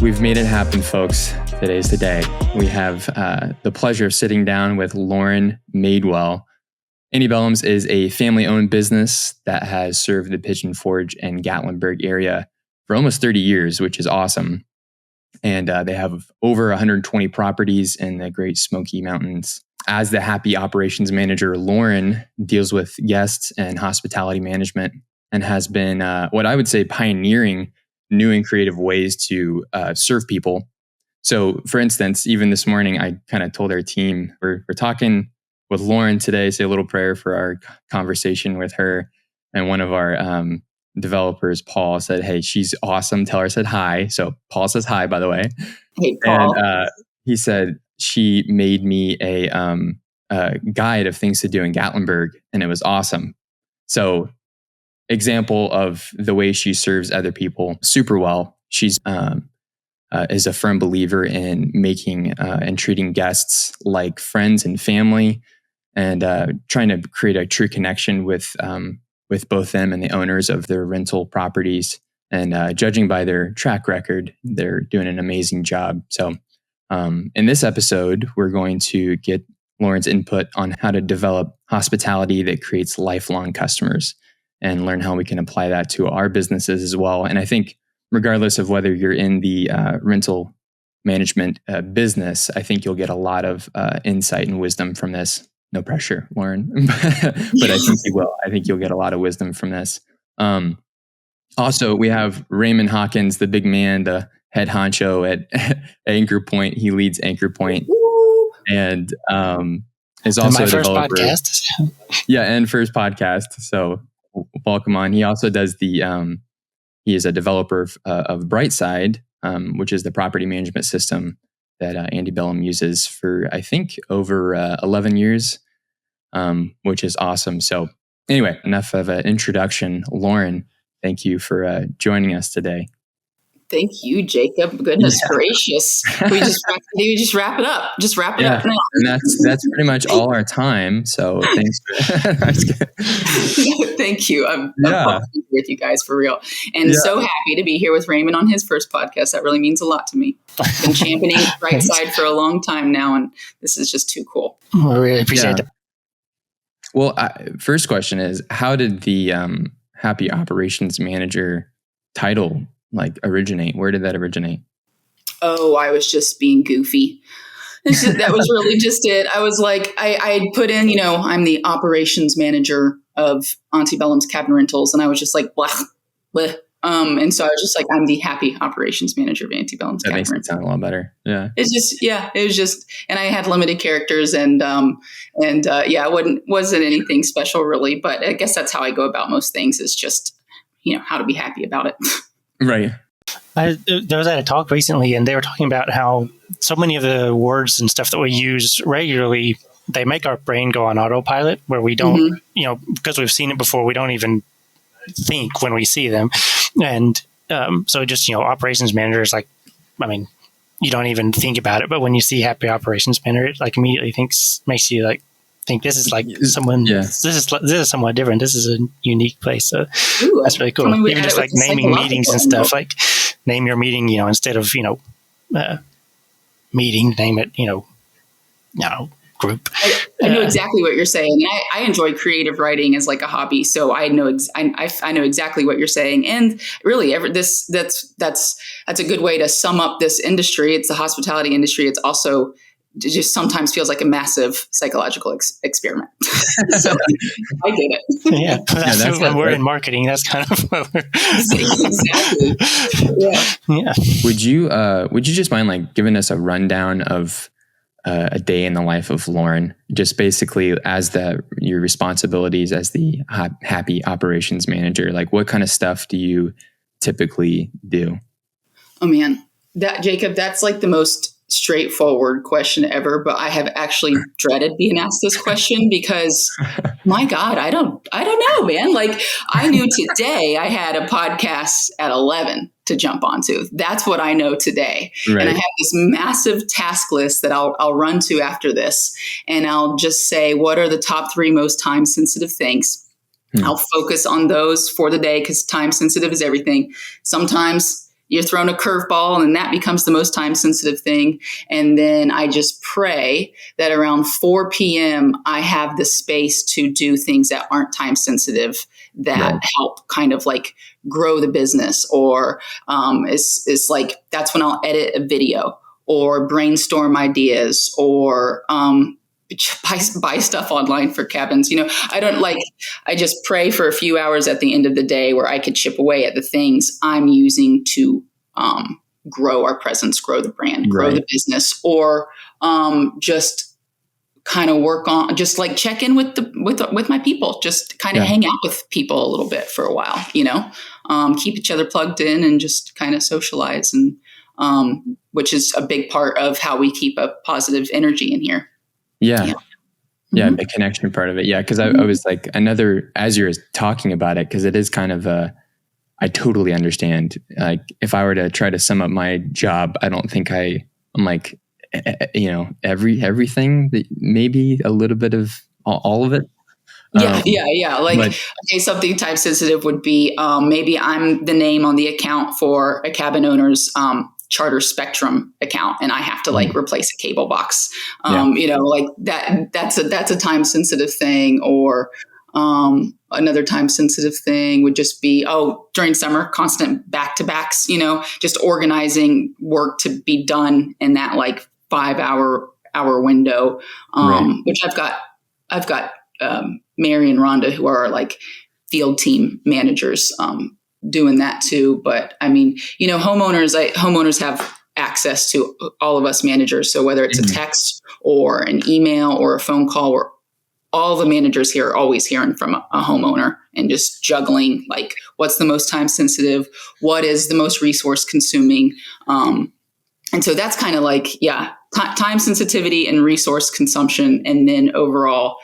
We've made it happen, folks. Today's the day. We have the pleasure of sitting down with Lauren Madewell. Belhams is a family-owned business that has served the Pigeon Forge and Gatlinburg area for almost 30 years, which is awesome. And they have over 120 properties in the Great Smoky Mountains. As the happy operations manager, Lauren deals with guests and hospitality management and has been what I would say pioneering new and creative ways to serve people. So, for instance, even this morning, I kind of told our team, we're talking with Lauren today, say a little prayer for our conversation with her. And one of our developers, Paul, said, "Hey, she's awesome. Tell her I said hi." So Paul says hi, by the way. Hey, Paul. And he said she made me a guide of things to do in Gatlinburg, and it was awesome. So, example of the way she serves other people super well. She's is a firm believer in making and treating guests like friends and family, and trying to create a true connection with both them and the owners of their rental properties. And judging by their track record, they're doing an amazing job. So in this episode, we're going to get Lauren's input on how to develop hospitality that creates lifelong customers and learn how we can apply that to our businesses as well. And I think regardless of whether you're in the rental management business, I think you'll get a lot of insight and wisdom from this. No pressure, Lauren, but I think you will. I think you'll get a lot of wisdom from this. Also, we have Raymond Hawkins, the big man, the head honcho at Ankerpoint. He leads Ankerpoint and is also a developer. First podcast. Yeah, and first podcast. So welcome on. He also does he is a developer of Brightside, which is the property management system that Andy Belham uses for, I think, over 11 years, which is awesome. So anyway, enough of an introduction. Lauren, thank you for joining us today. Thank you, Jacob. Goodness gracious. We just wrap it up. Just wrap it up now. And that's pretty much all our time. So thanks. Thank you. I'm with you guys for real. And so happy to be here with Raymond on his first podcast. That really means a lot to me. I've been championing Brightside for a long time now, and this is just too cool. I really appreciate it. Well, first question is, how did the Happy Operations Manager title originate? Where did that originate? Oh, I was just being goofy. That was really just it. I was like, I put in, I'm the operations manager of Auntie Belham's Cabin Rentals. And I was just like, blah, blah. And so I was just like, I'm the happy operations manager of Auntie Belham's Cabin Rentals. That makes it sound a lot better. Yeah. It was just, and I had limited characters and it wasn't anything special really, but I guess that's how I go about most things is just, how to be happy about it. Right. I was at a talk recently and they were talking about how so many of the words and stuff that we use regularly, they make our brain go on autopilot where we don't, because we've seen it before, we don't even think when we see them. And so just, operations manager is you don't even think about it. But when you see happy operations manager, it immediately makes you think this is someone, this is somewhat different. This is a unique place. So that's really cool. Even just naming meetings and stuff, name your meeting, instead of, meeting, name it, group. I know exactly what you're saying. And I enjoy creative writing as a hobby. So I know, I know exactly what you're saying. And really that's a good way to sum up this industry. It's the hospitality industry. It's also, it just sometimes feels like a massive psychological experiment. So I get it. Yeah. That's when we're in marketing. That's kind of what we're exactly. Yeah. Would you just mind giving us a rundown of a day in the life of Lauren, just basically as your responsibilities as the happy operations manager? What kind of stuff do you typically do? Oh man, Jacob, that's the most straightforward question ever, but I have actually dreaded being asked this question because my God, I don't know, man. I knew today I had a podcast at 11 to jump onto. That's what I know today. Right. And I have this massive task list that I'll run to after this. And I'll just say, what are the top 3 most time sensitive things? I'll focus on those for the day because time sensitive is everything. Sometimes you're thrown a curveball, and that becomes the most time sensitive thing. And then I just pray that around 4 p.m. I have the space to do things that aren't time sensitive that help kind of like grow the business, or is like, that's when I'll edit a video or brainstorm ideas, or buy stuff online for cabins. I just pray for a few hours at the end of the day where I could chip away at the things I'm using to grow our presence, grow the brand, grow the business, or just kind of work on, just like check in with my people, just kind of hang out with people a little bit for a while, keep each other plugged in and just kind of socialize, and which is a big part of how we keep a positive energy in here. Yeah. The connection part of it. Yeah. Cause I was like as you're talking about it, cause it is kind of I totally understand. Like if I were to try to sum up my job, I don't think I'm like, everything, that maybe a little bit of all of it. Okay, something time sensitive would be, maybe I'm the name on the account for a cabin owner's, Charter Spectrum account, and I have to like replace a cable box. Like that's a time sensitive thing. Or another time sensitive thing would just be, during summer, constant back-to-backs, just organizing work to be done in that like 5-hour window, which I've got Mary and Rhonda, who are like field team managers, doing that too. But I mean, homeowners have access to all of us managers. So whether it's a text or an email or a phone call, all the managers here are always hearing from a homeowner and just juggling, like, what's the most time sensitive? What is the most resource consuming? And so that's kind of like, time sensitivity and resource consumption. And then overall,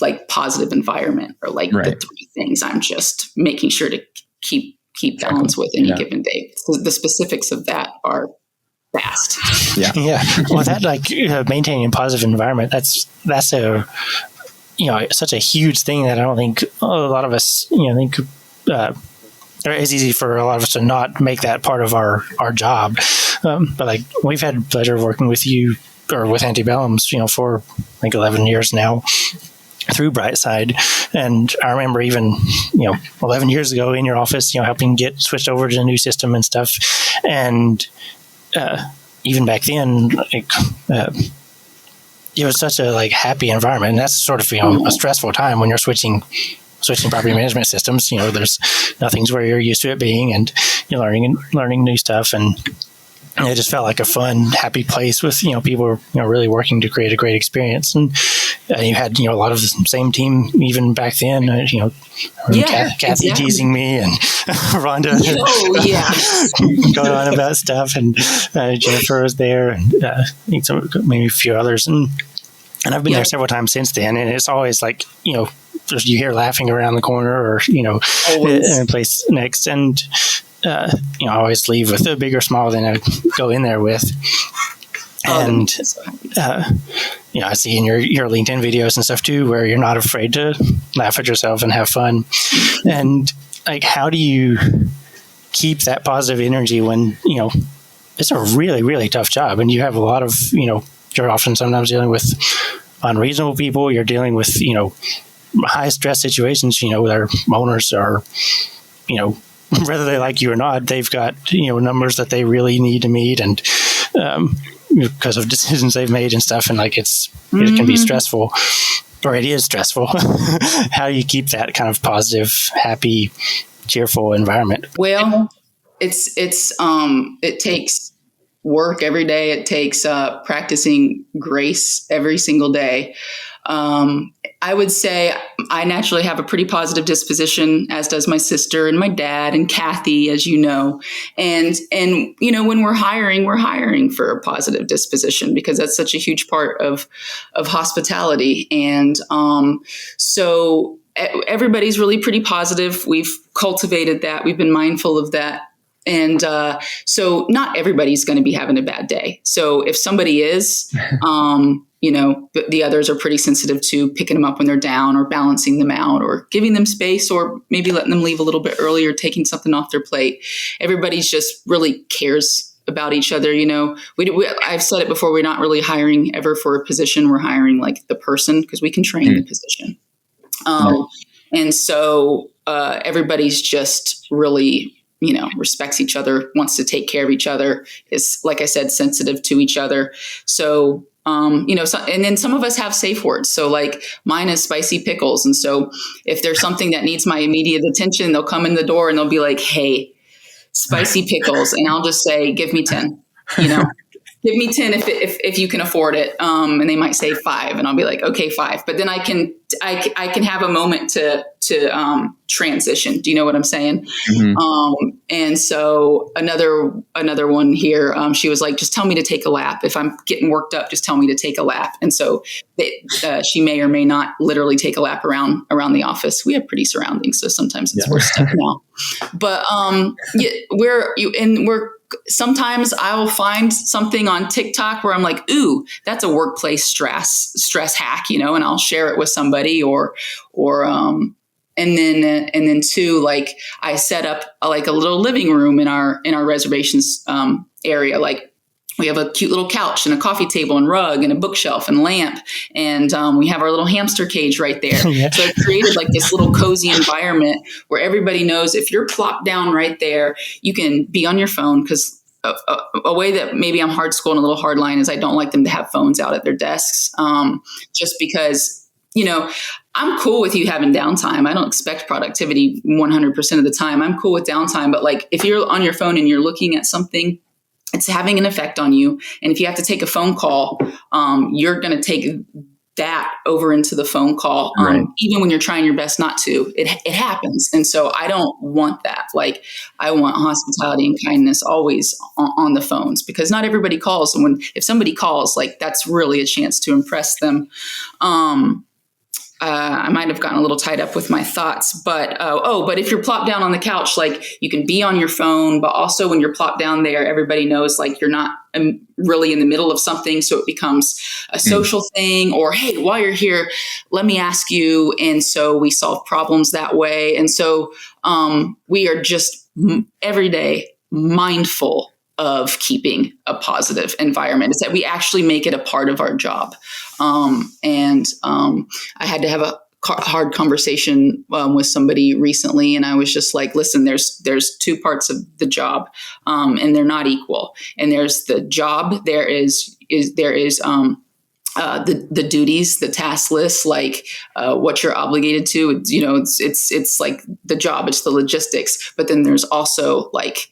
like positive environment, or like the 3 things I'm just making sure to keep balance with any given day. So the specifics of that are vast. Well, that like maintaining a positive environment, that's a such a huge thing that I don't think a lot of us think it's easy for a lot of us to not make that part of our job. But like we've had the pleasure of working with you or with Auntie Belhams, for like 11 years now, through Brightside. And I remember even, 11 years ago in your office, helping get switched over to the new system and stuff. And even back then, it was such a like happy environment. And that's sort of, a stressful time when you're switching property management systems. There's nothing's where you're used to it being, and you're learning new stuff. And it just felt like a fun, happy place with, people, really working to create a great experience. And you had, a lot of the same team even back then, Kathy teasing me and Rhonda going on about stuff. And Jennifer was there, and I think maybe a few others. And I've been there several times since then. And it's always like, you hear laughing around the corner, or, in a place next. And, I always leave with a bigger smile than I go in there with. And, I see in your LinkedIn videos and stuff too, where you're not afraid to laugh at yourself and have fun. And like, how do you keep that positive energy when, it's a really, really tough job, and you have a lot of, you're often sometimes dealing with unreasonable people. You're dealing with, high stress situations, where owners are, whether they like you or not, they've got, numbers that they really need to meet, and because of decisions they've made and stuff. And like, it can be stressful, or it is stressful. How do you keep that kind of positive, happy, cheerful environment? Well, it takes work every day. It takes practicing grace every single day. I would say I naturally have a pretty positive disposition, as does my sister and my dad and Kathy, as you know. And when we're hiring for a positive disposition, because that's such a huge part of hospitality. And so everybody's really pretty positive. We've cultivated that. We've been mindful of that So not everybody's going to be having a bad day. So if somebody is, the others are pretty sensitive to picking them up when they're down or balancing them out or giving them space or maybe letting them leave a little bit early or taking something off their plate. Everybody's just really cares about each other. I've said it before, we're not really hiring ever for a position. We're hiring like the person because we can train the position. And so everybody's just really, respects each other, wants to take care of each other, is, like I said, sensitive to each other. So, and then some of us have safe words. So like mine is spicy pickles. And so if there's something that needs my immediate attention, they'll come in the door and they'll be like, hey, spicy pickles. And I'll just say, give me 10, give me 10 if you can afford it. And they might say 5 and I'll be like, okay, 5. But then I can have a moment to transition. Do you know what I'm saying? Mm-hmm. And so another one here, she was like, just tell me to take a lap. If I'm getting worked up, just tell me to take a lap. And so she may or may not literally take a lap around the office. We have pretty surroundings, so sometimes it's worth stepping out. But sometimes I will find something on TikTok where I'm like, ooh, that's a workplace stress hack, and I'll share it with somebody and then too, like I set up like a little living room in our reservations area. Like we have a cute little couch and a coffee table and rug and a bookshelf and lamp. And we have our little hamster cage right there. Yeah. So I created like this little cozy environment where everybody knows if you're plopped down right there, you can be on your phone. Because a way that maybe I'm hard school and a little hard line is I don't like them to have phones out at their desks, just because, I'm cool with you having downtime. I don't expect productivity 100% of the time. I'm cool with downtime. But like if you're on your phone and you're looking at something, it's having an effect on you. And if you have to take a phone call, you're going to take that over into the phone call, right. Even when you're trying your best not to. It happens. And so I don't want that. Like I want hospitality and kindness always on the phones, because not everybody calls. And if somebody calls, like that's really a chance to impress them. I might have gotten a little tied up with my thoughts, but if you're plopped down on the couch, like you can be on your phone, but also when you're plopped down there, everybody knows like you're not really in the middle of something. So it becomes a social thing, or, hey, while you're here, let me ask you. And so we solve problems that way. And so we are just every day mindful of keeping a positive environment. It's that we actually make it a part of our job. I had to have a hard conversation with somebody recently, and I was just like, listen, there's 2 parts of the job, and they're not equal. And there's the job, there is the duties, the task list, like what you're obligated to. It's like the job, it's the logistics, but then there's also like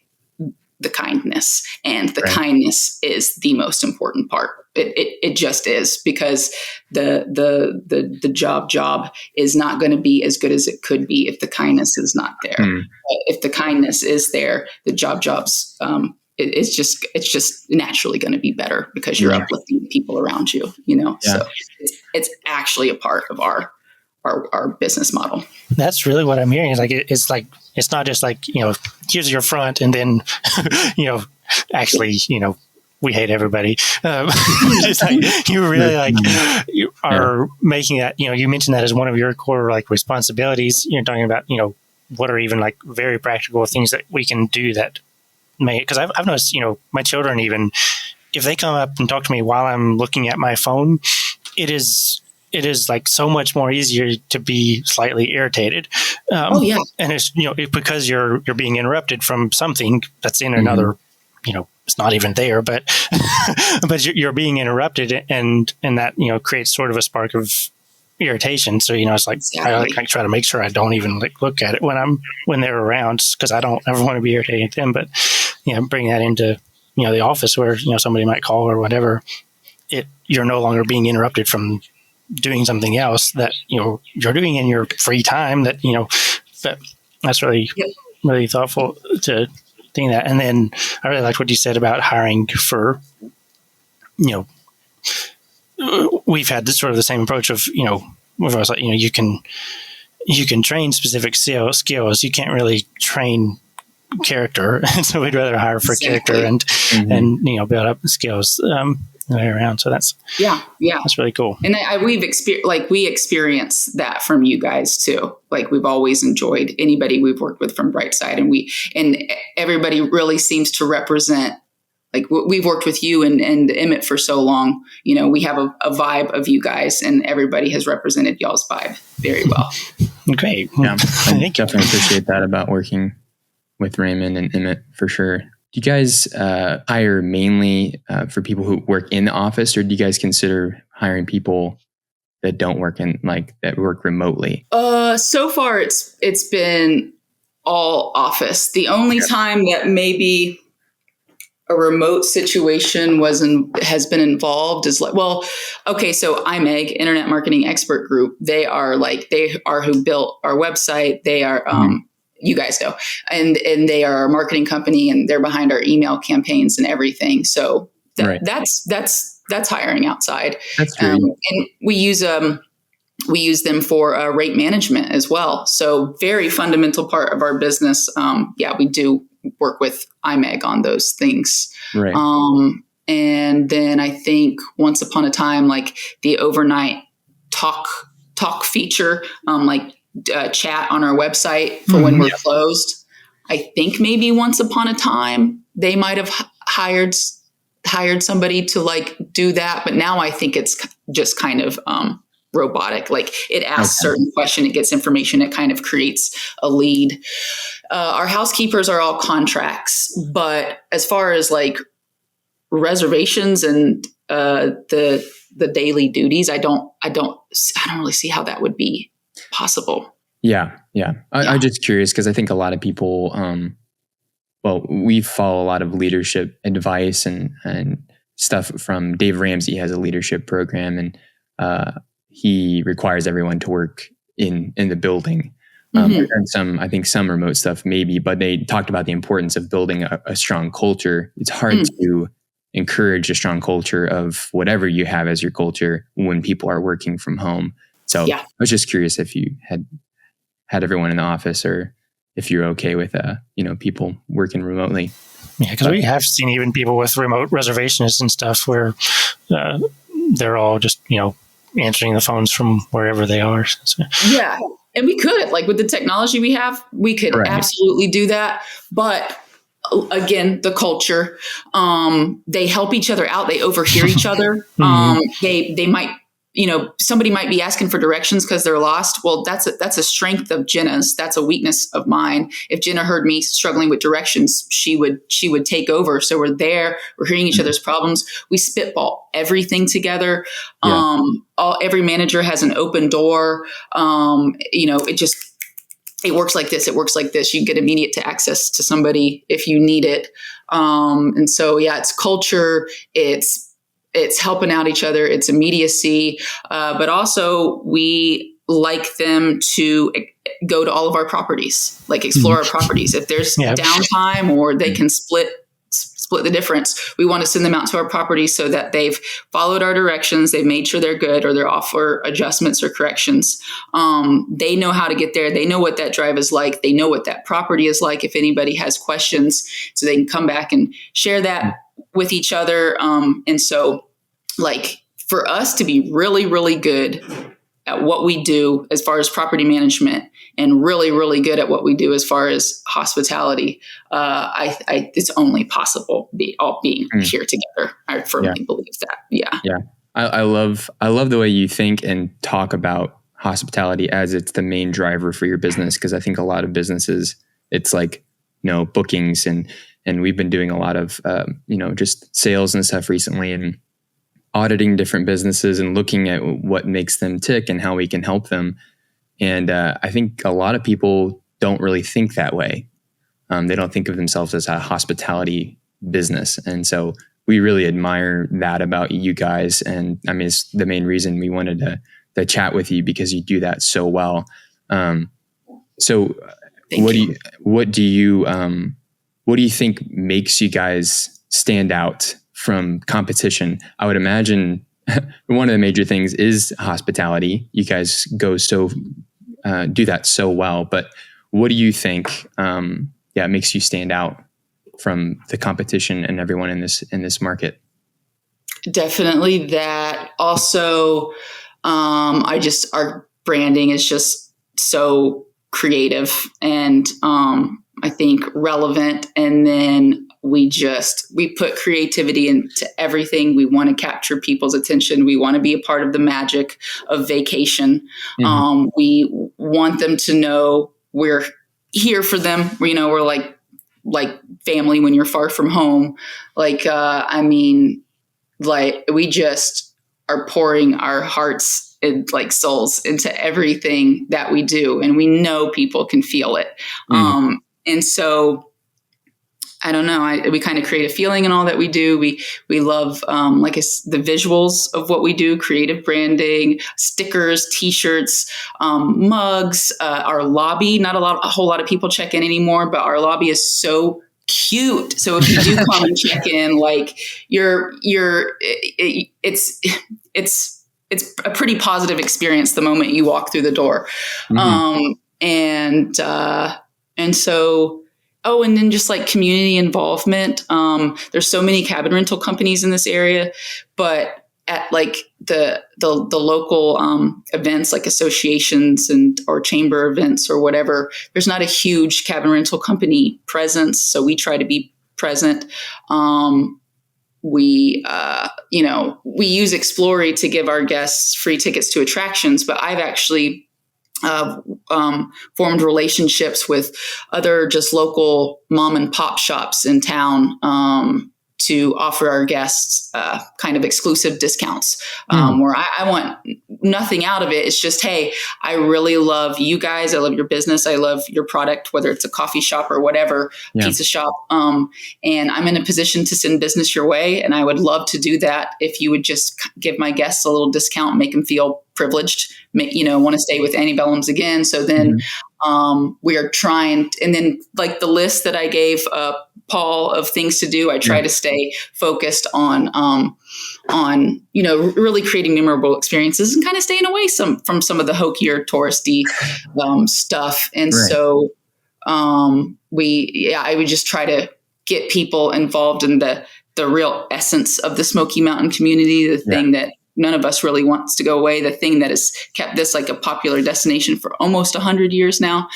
the kindness, and the right. Kindness is the most important part. It just is, because the job is not going to be as good as it could be if the kindness is not there. If the kindness is there, the job's it's just naturally going to be better, because you're uplifting people around you. So it's actually a part of our business model. That's really what I'm hearing. Is like it's not just like, here's your front, and then actually we hate everybody. It's like you really you are making that, you mentioned that as one of your core responsibilities. You're talking about what are even very practical things that we can do that may, because I've noticed my children, even if they come up and talk to me while I'm looking at my phone, it is so much more easier to be slightly irritated. And it's, because you're being interrupted from something that's in another, it's not even there, but, but you're being interrupted, and that, creates sort of a spark of irritation. So, it's like, exactly. I try to make sure I don't even look at it when they're around, because I don't ever want to be irritating to them. But, bring that into, the office where, somebody might call or whatever, you're no longer being interrupted from doing something else that you're doing in your free time. That that's really really thoughtful to think that. And then I really liked what you said about hiring for we've had this sort of the same approach of with us, you can train specific skills. You can't really train character. And so we'd rather hire for character and build up skills way around. So that's really cool. And we experience that from you guys too. Like we've always enjoyed anybody we've worked with from Brightside, and everybody really seems to represent. Like we've worked with you and Emmett for so long, we have a vibe of you guys, and everybody has represented y'all's vibe very well. Great. Yeah, I definitely appreciate that about working with Raymond and Emmett for sure. Do you guys hire mainly for people who work in the office, or do you guys consider hiring people that don't work that work remotely? So far it's been all office. The only time that maybe a remote situation has been involved is so IMEG, Internet Marketing Expert Group, they are who built our website. They are, you guys know, and they are our marketing company, and they're behind our email campaigns and everything. So that's hiring outside. That's true. And we use them for rate management as well. So very fundamental part of our business. We do work with IMEG on those things. Right. And then I think once upon a time, like the overnight talk feature, chat on our website for when we're closed. I think maybe once upon a time they might have hired somebody to do that. But now I think it's just kind of, robotic. Like it asks certain question, it gets information, it kind of creates a lead. Our housekeepers are all contracts, but as far as reservations and the daily duties, I don't really see how that would be possible. Yeah. I'm just curious because I think a lot of people, we follow a lot of leadership advice and stuff from Dave Ramsey has a leadership program, and he requires everyone to work in the building. And I think some remote stuff maybe, but they talked about the importance of building a strong culture. It's hard to encourage a strong culture of whatever you have as your culture when people are working from home. So I was just curious if you had everyone in the office, or if you're okay with people working remotely. Yeah, because we have seen even people with remote reservationists and stuff where they're all just answering the phones from wherever they are. So. Yeah. And we could, with the technology we have, we could absolutely do that. But again, the culture, they help each other out. They overhear each other. They might, somebody might be asking for directions because they're lost. Well, that's a strength of Jenna's. That's a weakness of mine. If Jenna heard me struggling with directions, she would take over. So we're there, we're hearing each other's problems. We spitball everything together. Every manager has an open door. It works like this. It works like this. You get immediate access to somebody if you need it. And so, it's culture. It's helping out each other. It's immediacy. But also we like them to go to all of our properties, explore our properties. If there's downtime or they can split the difference, we want to send them out to our properties so that they've followed our directions. They've made sure they're good, or they're off for adjustments or corrections. They know how to get there. They know what that drive is like. They know what that property is like. If anybody has questions, so they can come back and share that with each other. And so for us to be really, really good at what we do as far as property management, and really, really good at what we do as far as hospitality, it's only possible all being here together. I firmly believe that. Yeah. I love the way you think and talk about hospitality as it's the main driver for your business. Cause I think a lot of businesses, it's bookings and we've been doing a lot of, just sales and stuff recently, and auditing different businesses and looking at what makes them tick and how we can help them. And I think a lot of people don't really think that way. They don't think of themselves as a hospitality business. And so we really admire that about you guys. And I mean, it's the main reason we wanted to chat with you, because you do that so well. So what do you think makes you guys stand out from competition? I would imagine one of the major things is hospitality. You guys do that so well, but what do you think it makes you stand out from the competition and everyone in this market. Definitely that. Also, our branding is just so creative and I think relevant. And then we put creativity into everything. We want to capture people's attention. We want to be a part of the magic of vacation. Mm-hmm. We want them to know we're here for them. We're like family when you're far from home. We just are pouring our hearts and like souls into everything that we do. And we know people can feel it. Mm-hmm. And so I don't know. We kind of create a feeling in all that we do. We love the visuals of what we do, creative branding, stickers, T-shirts, mugs. Our lobby, not a whole lot of people check in anymore, but our lobby is so cute. So if you do come and check in, like it's a pretty positive experience the moment you walk through the door. Mm-hmm. And so. Oh, and then just like community involvement. There's so many cabin rental companies in this area, but at like the local events like associations or chamber events or whatever, there's not a huge cabin rental company presence. So we try to be present. We use Explory to give our guests free tickets to attractions, but I've actually formed relationships with other just local mom and pop shops in town to offer our guests kind of exclusive discounts where I want nothing out of it. It's just, hey, I really love you guys. I love your business. I love your product, whether it's a coffee shop or whatever, pizza shop. And I'm in a position to send business your way. And I would love to do that if you would just give my guests a little discount, make them feel privileged, want to stay with Annie Belhams again. So then we are trying, and then like the list that I gave Paul of things to do, I try to stay focused on really creating memorable experiences and kind of staying away from some of the hokier touristy stuff. And so I would just try to get people involved in the real essence of the Smoky Mountain community, the thing that none of us really wants to go away, the thing that has kept this like a popular destination for almost 100 years now.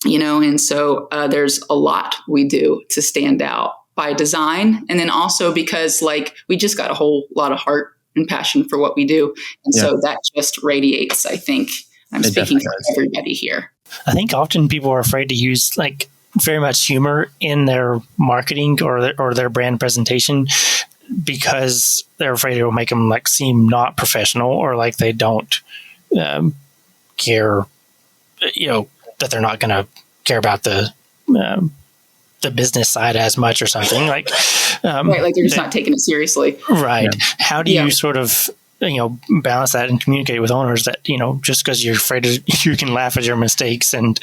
And so there's a lot we do to stand out by design. And then also because like we just got a whole lot of heart and passion for what we do. And so that just radiates, I think. I'm speaking for everybody here. I think often people are afraid to use like very much humor in their marketing or their brand presentation because they're afraid it will make them like seem not professional or like they don't care, that they're not going to care about the business side as much or something like like they're just not taking it seriously. Right. How do you sort of balance that and communicate with owners that just because you're afraid you can laugh at your mistakes and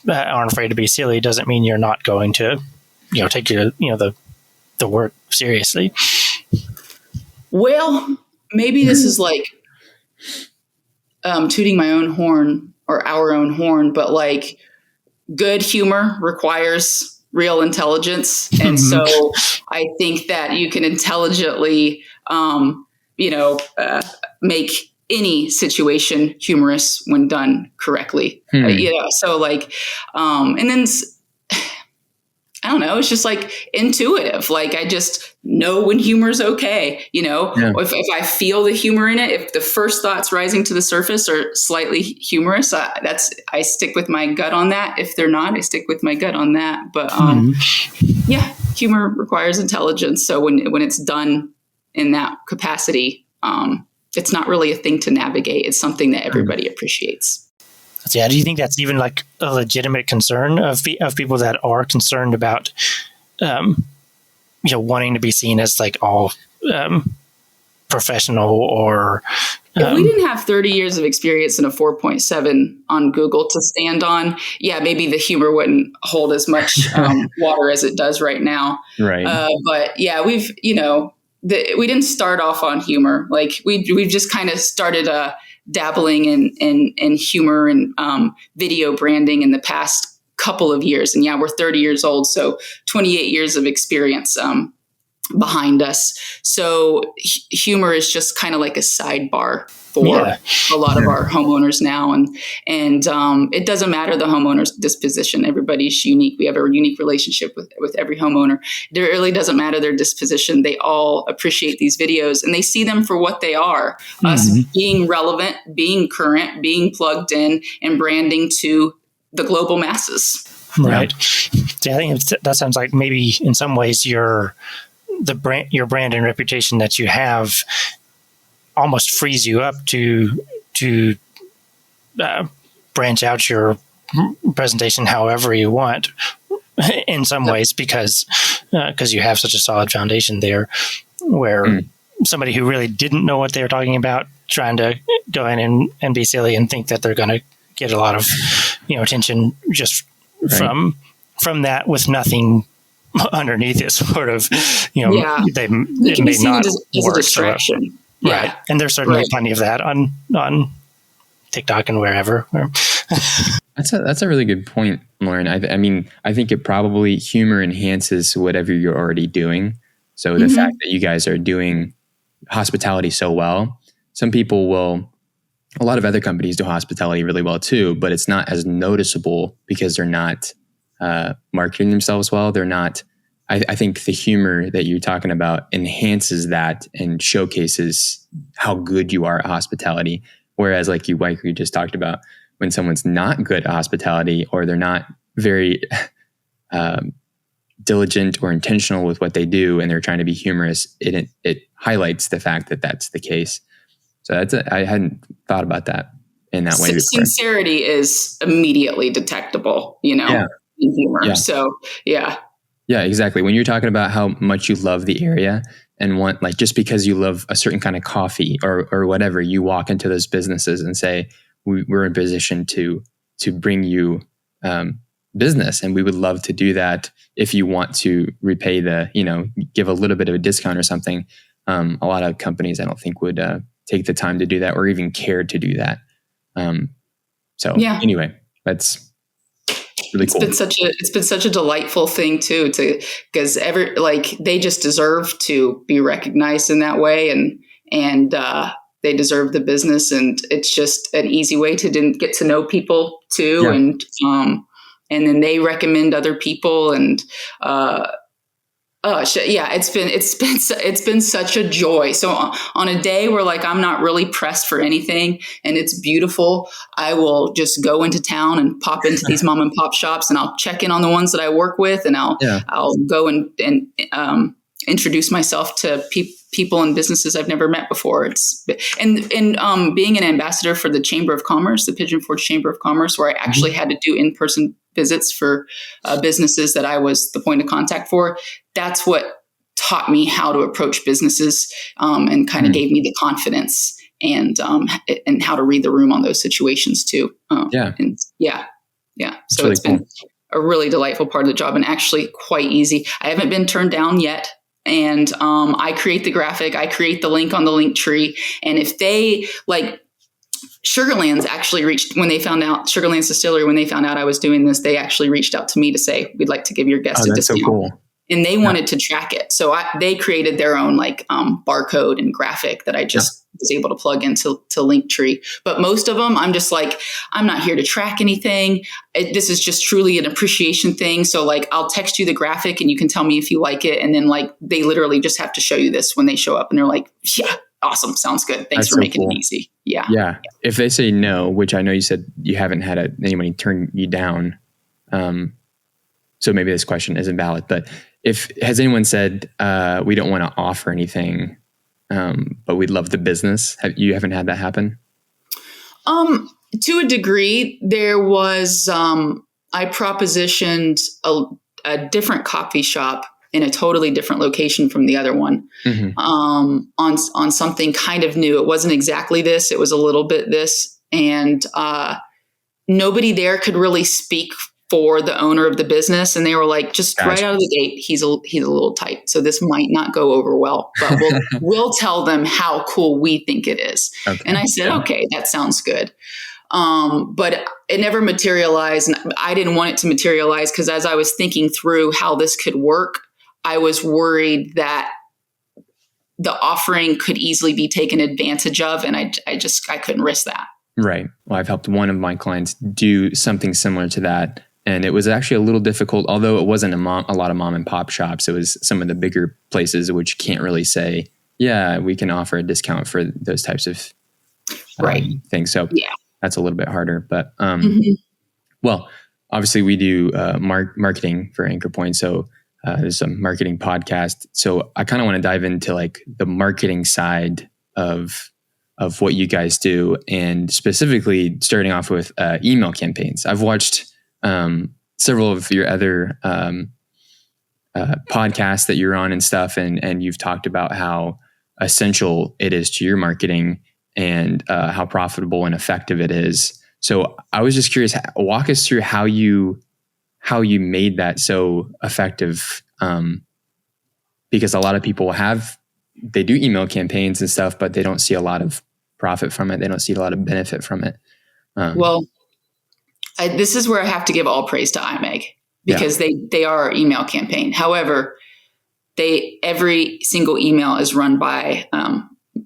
aren't afraid to be silly doesn't mean you're not going to take your the work seriously. Well, maybe this is like tooting my own horn or our own horn, but like good humor requires real intelligence. And so I think that you can intelligently, make any situation humorous when done correctly. So like, and then I don't know, it's just like intuitive. Like I just know when humor is okay. If I feel the humor in it, if the first thoughts rising to the surface are slightly humorous, I stick with my gut on that. If they're not, I stick with my gut on that. But humor requires intelligence. So when it's done in that capacity, it's not really a thing to navigate. It's something that everybody appreciates. Yeah. Do you think that's even like a legitimate concern of people that are concerned about, wanting to be seen as like all professional or? If we didn't have 30 years of experience and a 4.7 on Google to stand on, maybe the humor wouldn't hold as much water as it does right now. Right. But we've, we didn't start off on humor. Like we've just kind of started dabbling in humor and video branding in the past couple of years. And yeah, we're 30 years old. So 28 years of experience behind us. So humor is just kind of like a sidebar for a lot of our homeowners now. And it doesn't matter the homeowner's disposition. Everybody's unique. We have a unique relationship with every homeowner. It really doesn't matter their disposition. They all appreciate these videos and they see them for what they are. Us being relevant, being current, being plugged in, and branding to the global masses. Right. So I think that sounds like maybe in some ways your brand and reputation that you have almost frees you up to branch out your presentation however you want in some ways because you have such a solid foundation there where somebody who really didn't know what they were talking about trying to go in and be silly and think that they're going to get a lot of attention just from that with nothing underneath it, sort of, they may not as a distraction. Right. And there's certainly plenty of that on TikTok and wherever. That's a really good point, Lauren. I mean, I think humor enhances whatever you're already doing. So the fact that you guys are doing hospitality so well, a lot of other companies do hospitality really well too, but it's not as noticeable because they're not marketing themselves well. They're not. I think the humor that you're talking about enhances that and showcases how good you are at hospitality. Whereas, like you just talked about, when someone's not good at hospitality or they're not very diligent or intentional with what they do, and they're trying to be humorous, it highlights the fact that that's the case. So I hadn't thought about that in that way before. Sincerity is immediately detectable, in humor. Yeah. So, yeah. Yeah, exactly. When you're talking about how much you love the area and want, like, just because you love a certain kind of coffee or whatever, you walk into those businesses and say, we're in position to bring you business, and we would love to do that. If you want to repay give a little bit of a discount or something, a lot of companies I don't think would take the time to do that or even care to do that. Anyway, that's really cool. It's been such a delightful thing too, because they just deserve to be recognized in that way, and they deserve the business, and it's just an easy way to get to know people too, and then they recommend other people, and it's been such a joy. So on a day where I'm not really pressed for anything and it's beautiful, I will just go into town and pop into these mom and pop shops, and I'll check in on the ones that I work with, and I'll go and introduce myself to people and businesses I've never met before. And being an ambassador for the Chamber of Commerce, the Pigeon Forge Chamber of Commerce, where I actually had to do in-person visits for businesses that I was the point of contact for. That's what taught me how to approach businesses, and kind of gave me the confidence and how to read the room on those situations too. So really it's been a really delightful part of the job, and actually quite easy. I haven't been turned down yet. And I create the graphic, I create the link on the link tree. And if they Sugarlands actually reached, when they found out, Sugarlands Distillery, when they found out I was doing this, they actually reached out to me to say, we'd like to give your guests a discount. So cool. And they wanted to track it. So they created their own barcode and graphic that I just was able to plug into Linktree. But most of them, I'm just I'm not here to track anything. This is just truly an appreciation thing. So I'll text you the graphic and you can tell me if you like it. And then they literally just have to show you this when they show up, and they're like, yeah, awesome. Sounds good. Thanks for making it easy. Yeah. Yeah. If they say no, which I know you said you haven't had anybody turn you down. So maybe this question isn't valid, but has anyone said, we don't want to offer anything, but we'd love the business? You haven't had that happen? To a degree, there was, I propositioned a different coffee shop in a totally different location from the other one, on something kind of new. It wasn't exactly this. It was a little bit this. And nobody there could really speak for the owner of the business. And they were like, just right out of the gate, he's a little tight. So this might not go over well, but we'll tell them how cool we think it is. Okay. And I said, okay, that sounds good. But it never materialized. And I didn't want it to materialize because as I was thinking through how this could work, I was worried that the offering could easily be taken advantage of. And I couldn't risk that. Right. Well, I've helped one of my clients do something similar to that. And it was actually a little difficult, although it wasn't a lot of mom and pop shops. It was some of the bigger places which can't really say, yeah, we can offer a discount for those types of things. So that's a little bit harder. But well, obviously we do marketing for Ankerpoint. So there's a marketing podcast. So I kind of want to dive into like the marketing side of what you guys do, and specifically starting off with email campaigns. I've watched several of your other podcasts that you're on and stuff, and you've talked about how essential it is to your marketing and how profitable and effective it is. So I was just curious, walk us through how you made that so effective, because a lot of people they do email campaigns and stuff, but they don't see a lot of profit from it. They don't see a lot of benefit from it. This is where I have to give all praise to iMeg because they are our email campaign. However, every single email is run by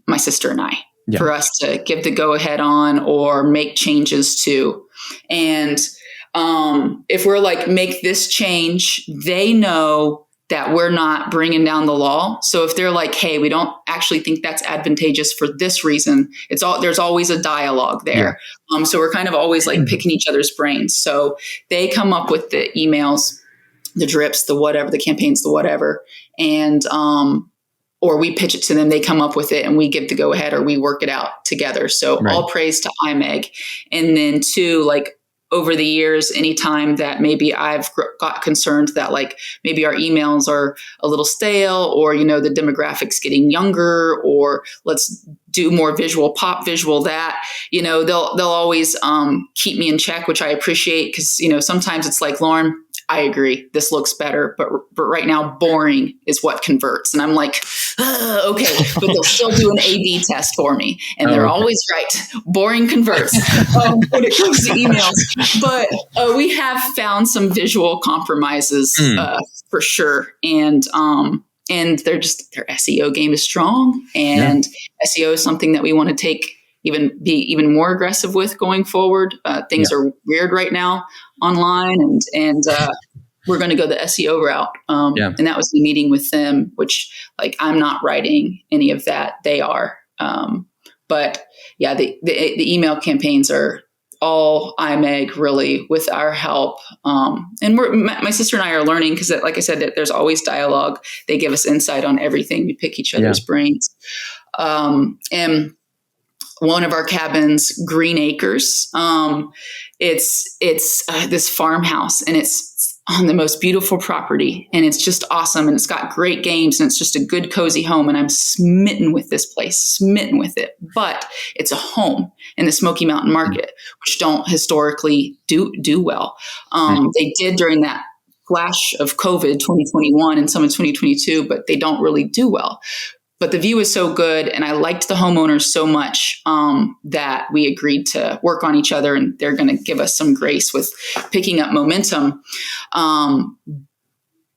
my sister and I for us to give the go ahead on or make changes to. And if we're like, make this change, they know that we're not bringing down the law. So if they're like, hey, we don't actually think that's advantageous for this reason, there's always a dialogue there. Yeah. So we're kind of always like picking each other's brains. So they come up with the emails, the drips, the whatever, the campaigns, the whatever. And, or we pitch it to them, they come up with it and we give the go ahead or we work it out together. So all praise to iMeg. And then two, like, over the years, anytime that maybe I've got concerned that like maybe our emails are a little stale or, the demographics getting younger, or let's do more visual that, they'll always keep me in check, which I appreciate because, sometimes it's like, Lauren, I agree, this looks better, but right now boring is what converts. And I'm like, okay, but they'll still do an A/B test for me. And they're always right. Boring converts when it comes to emails. But we have found some visual compromises for sure. And their SEO game is strong. And SEO is something that we want to be even more aggressive with going forward. Things are weird right now online, and we're going to go the SEO route. And that was the meeting with them, which like I'm not writing any of that; they are. But yeah, the email campaigns are all iMeg really with our help. And my sister and I are learning because, like I said, that there's always dialogue. They give us insight on everything. We pick each other's brains. And one of our cabins, Green Acres. It's this farmhouse, and it's on the most beautiful property, and it's just awesome, and it's got great games, and it's just a good, cozy home. And I'm smitten with this place, smitten with it. But it's a home in the Smoky Mountain market, which don't historically do well. They did during that flash of COVID 2021 and some in 2022, but they don't really do well. But the view is so good, and I liked the homeowners so much that we agreed to work on each other, and they're going to give us some grace with picking up momentum.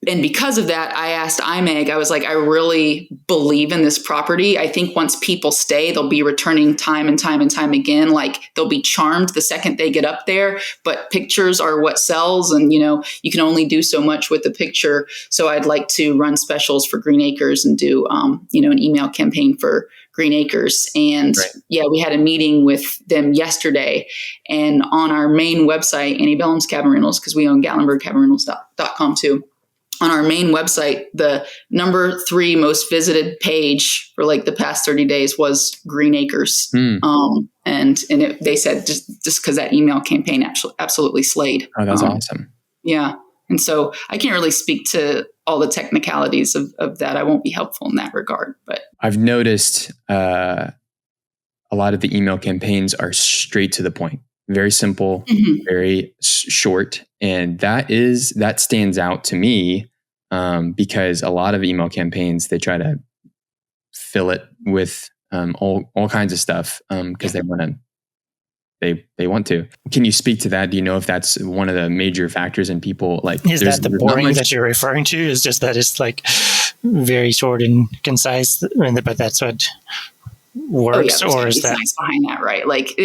And because of that, I asked iMeg, I was like, I really believe in this property. I think once people stay, they'll be returning time and time and time again. Like they'll be charmed the second they get up there, but pictures are what sells. And, you can only do so much with the picture. So I'd like to run specials for Green Acres and do, an email campaign for Green Acres. And we had a meeting with them yesterday, and on our main website, Annie Belham's Cabin Rentals, because we own GatlinburgCabinRentals.com too. On our main website, the number 3 most visited page for like the past 30 days was Green Acres. They said just because that email campaign absolutely slayed. Oh, that's awesome. Yeah. And so I can't really speak to all the technicalities of that. I won't be helpful in that regard. But I've noticed a lot of the email campaigns are straight to the point. Very simple, very short. And that stands out to me because a lot of email campaigns, they try to fill it with all kinds of stuff because they want they want to. Can you speak to that? Do you know if that's one of the major factors in people like? Is that the boring that you're referring to? Is just that it's like very short and concise, but that's what works, or is that science behind that, right? Like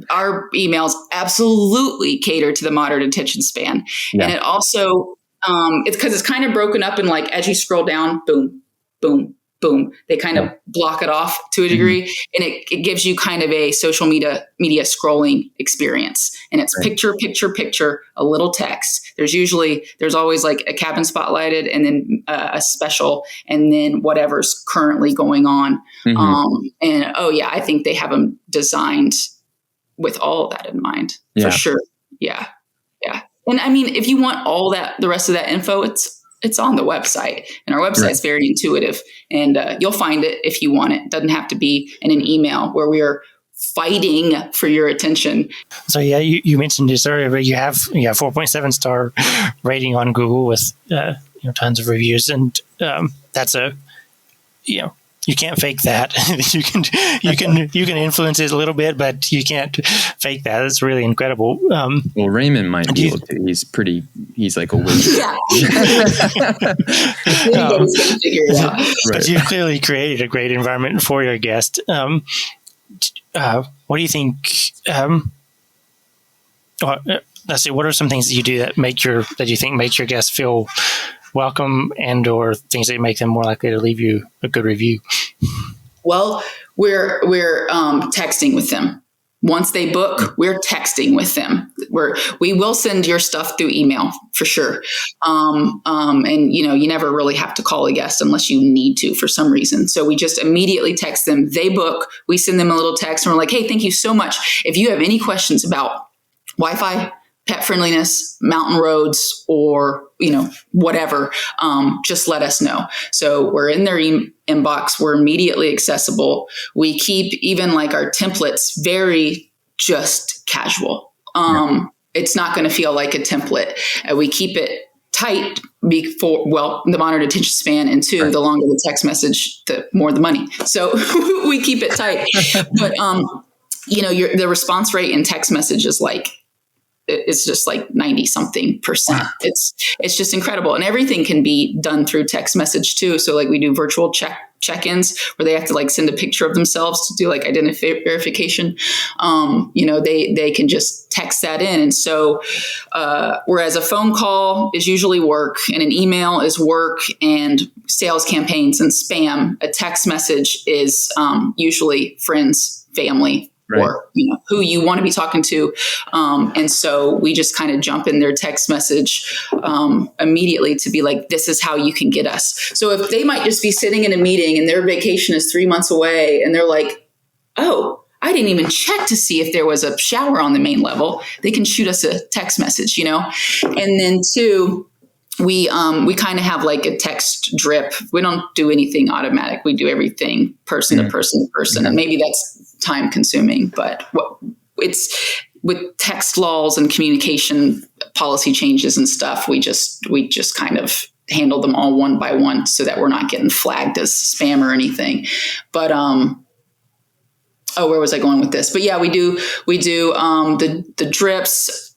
our emails absolutely cater to the moderate attention span, and it also it's because it's kind of broken up in like as you scroll down, boom, boom, boom. They kind of block it off to a degree, and it gives you kind of a social media scrolling experience. And it's picture, a little text. There's always like a cabin spotlighted, and then a special, and then whatever's currently going on. I think they have them designed with all of that in mind for sure. Yeah. And I mean, if you want all that, the rest of that info, it's on the website, and our website's very intuitive, and you'll find it if you want it. It doesn't have to be in an email where we are fighting for your attention. So you mentioned this earlier, but you have 4.7 star rating on Google with tons of reviews, and that's you can't fake that. you can influence it a little bit, but you can't fake that. It's really incredible. Well, Raymond might be able to. He's like a wizard. Anybody's going to figure it out. But you've clearly created a great environment for your guest. What do you think? Let's see. What are some things that you do that you think make your guests feel welcome, and or things that make them more likely to leave you a good review? Well, we're texting with them. Once they book, we're texting with them. We will send your stuff through email for sure. And you never really have to call a guest unless you need to for some reason. So we just immediately text them. They book, we send them a little text, and we're like, hey, thank you so much. If you have any questions about Wi-Fi, pet friendliness, mountain roads, or, whatever, just let us know. So we're in their inbox. We're immediately accessible. We keep even like our templates very just casual. It's not going to feel like a template. We keep it tight the moderate attention span, and two, the longer the text message, the more the money. So we keep it tight. But, the response rate in text message is it's just like 90-something%. Wow. It's just incredible. And everything can be done through text message too. So like we do virtual check-ins where they have to like send a picture of themselves to do like identity verification. They can just text that in. And so, whereas a phone call is usually work and an email is work and sales campaigns and spam, a text message is, usually friends, family, or who you want to be talking to. And so we just kind of jump in their text message immediately to be like, this is how you can get us. So if they might just be sitting in a meeting and their vacation is 3 months away and they're like, oh, I didn't even check to see if there was a shower on the main level, they can shoot us a text message, And then two, we kind of have like a text drip. We don't do anything automatic. We do everything person to person to person. And maybe that's time consuming, but it's with text laws and communication policy changes and stuff. We just kind of handle them all one by one so that we're not getting flagged as spam or anything. But, where was I going with this? But yeah, we do the drips,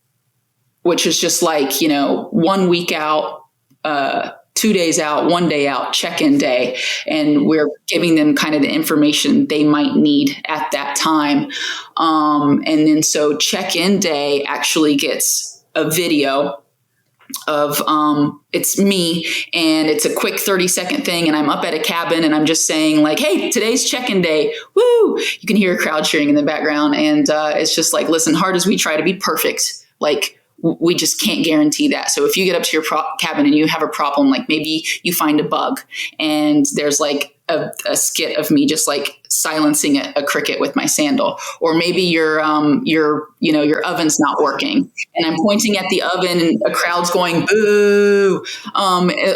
which is just like, 1 week out, 2 days out, 1 day out, check-in day. And we're giving them kind of the information they might need at that time. And then so check-in day actually gets a video of, it's me, and it's a quick 30-second thing. And I'm up at a cabin and I'm just saying like, hey, today's check-in day. Woo! You can hear a crowd cheering in the background. And it's just like, listen, hard as we try to be perfect, like, we just can't guarantee that. So if you get up to your cabin and you have a problem, like maybe you find a bug and there's like a skit of me just like silencing a cricket with my sandal, or maybe your oven's not working and I'm pointing at the oven and a crowd's going boo,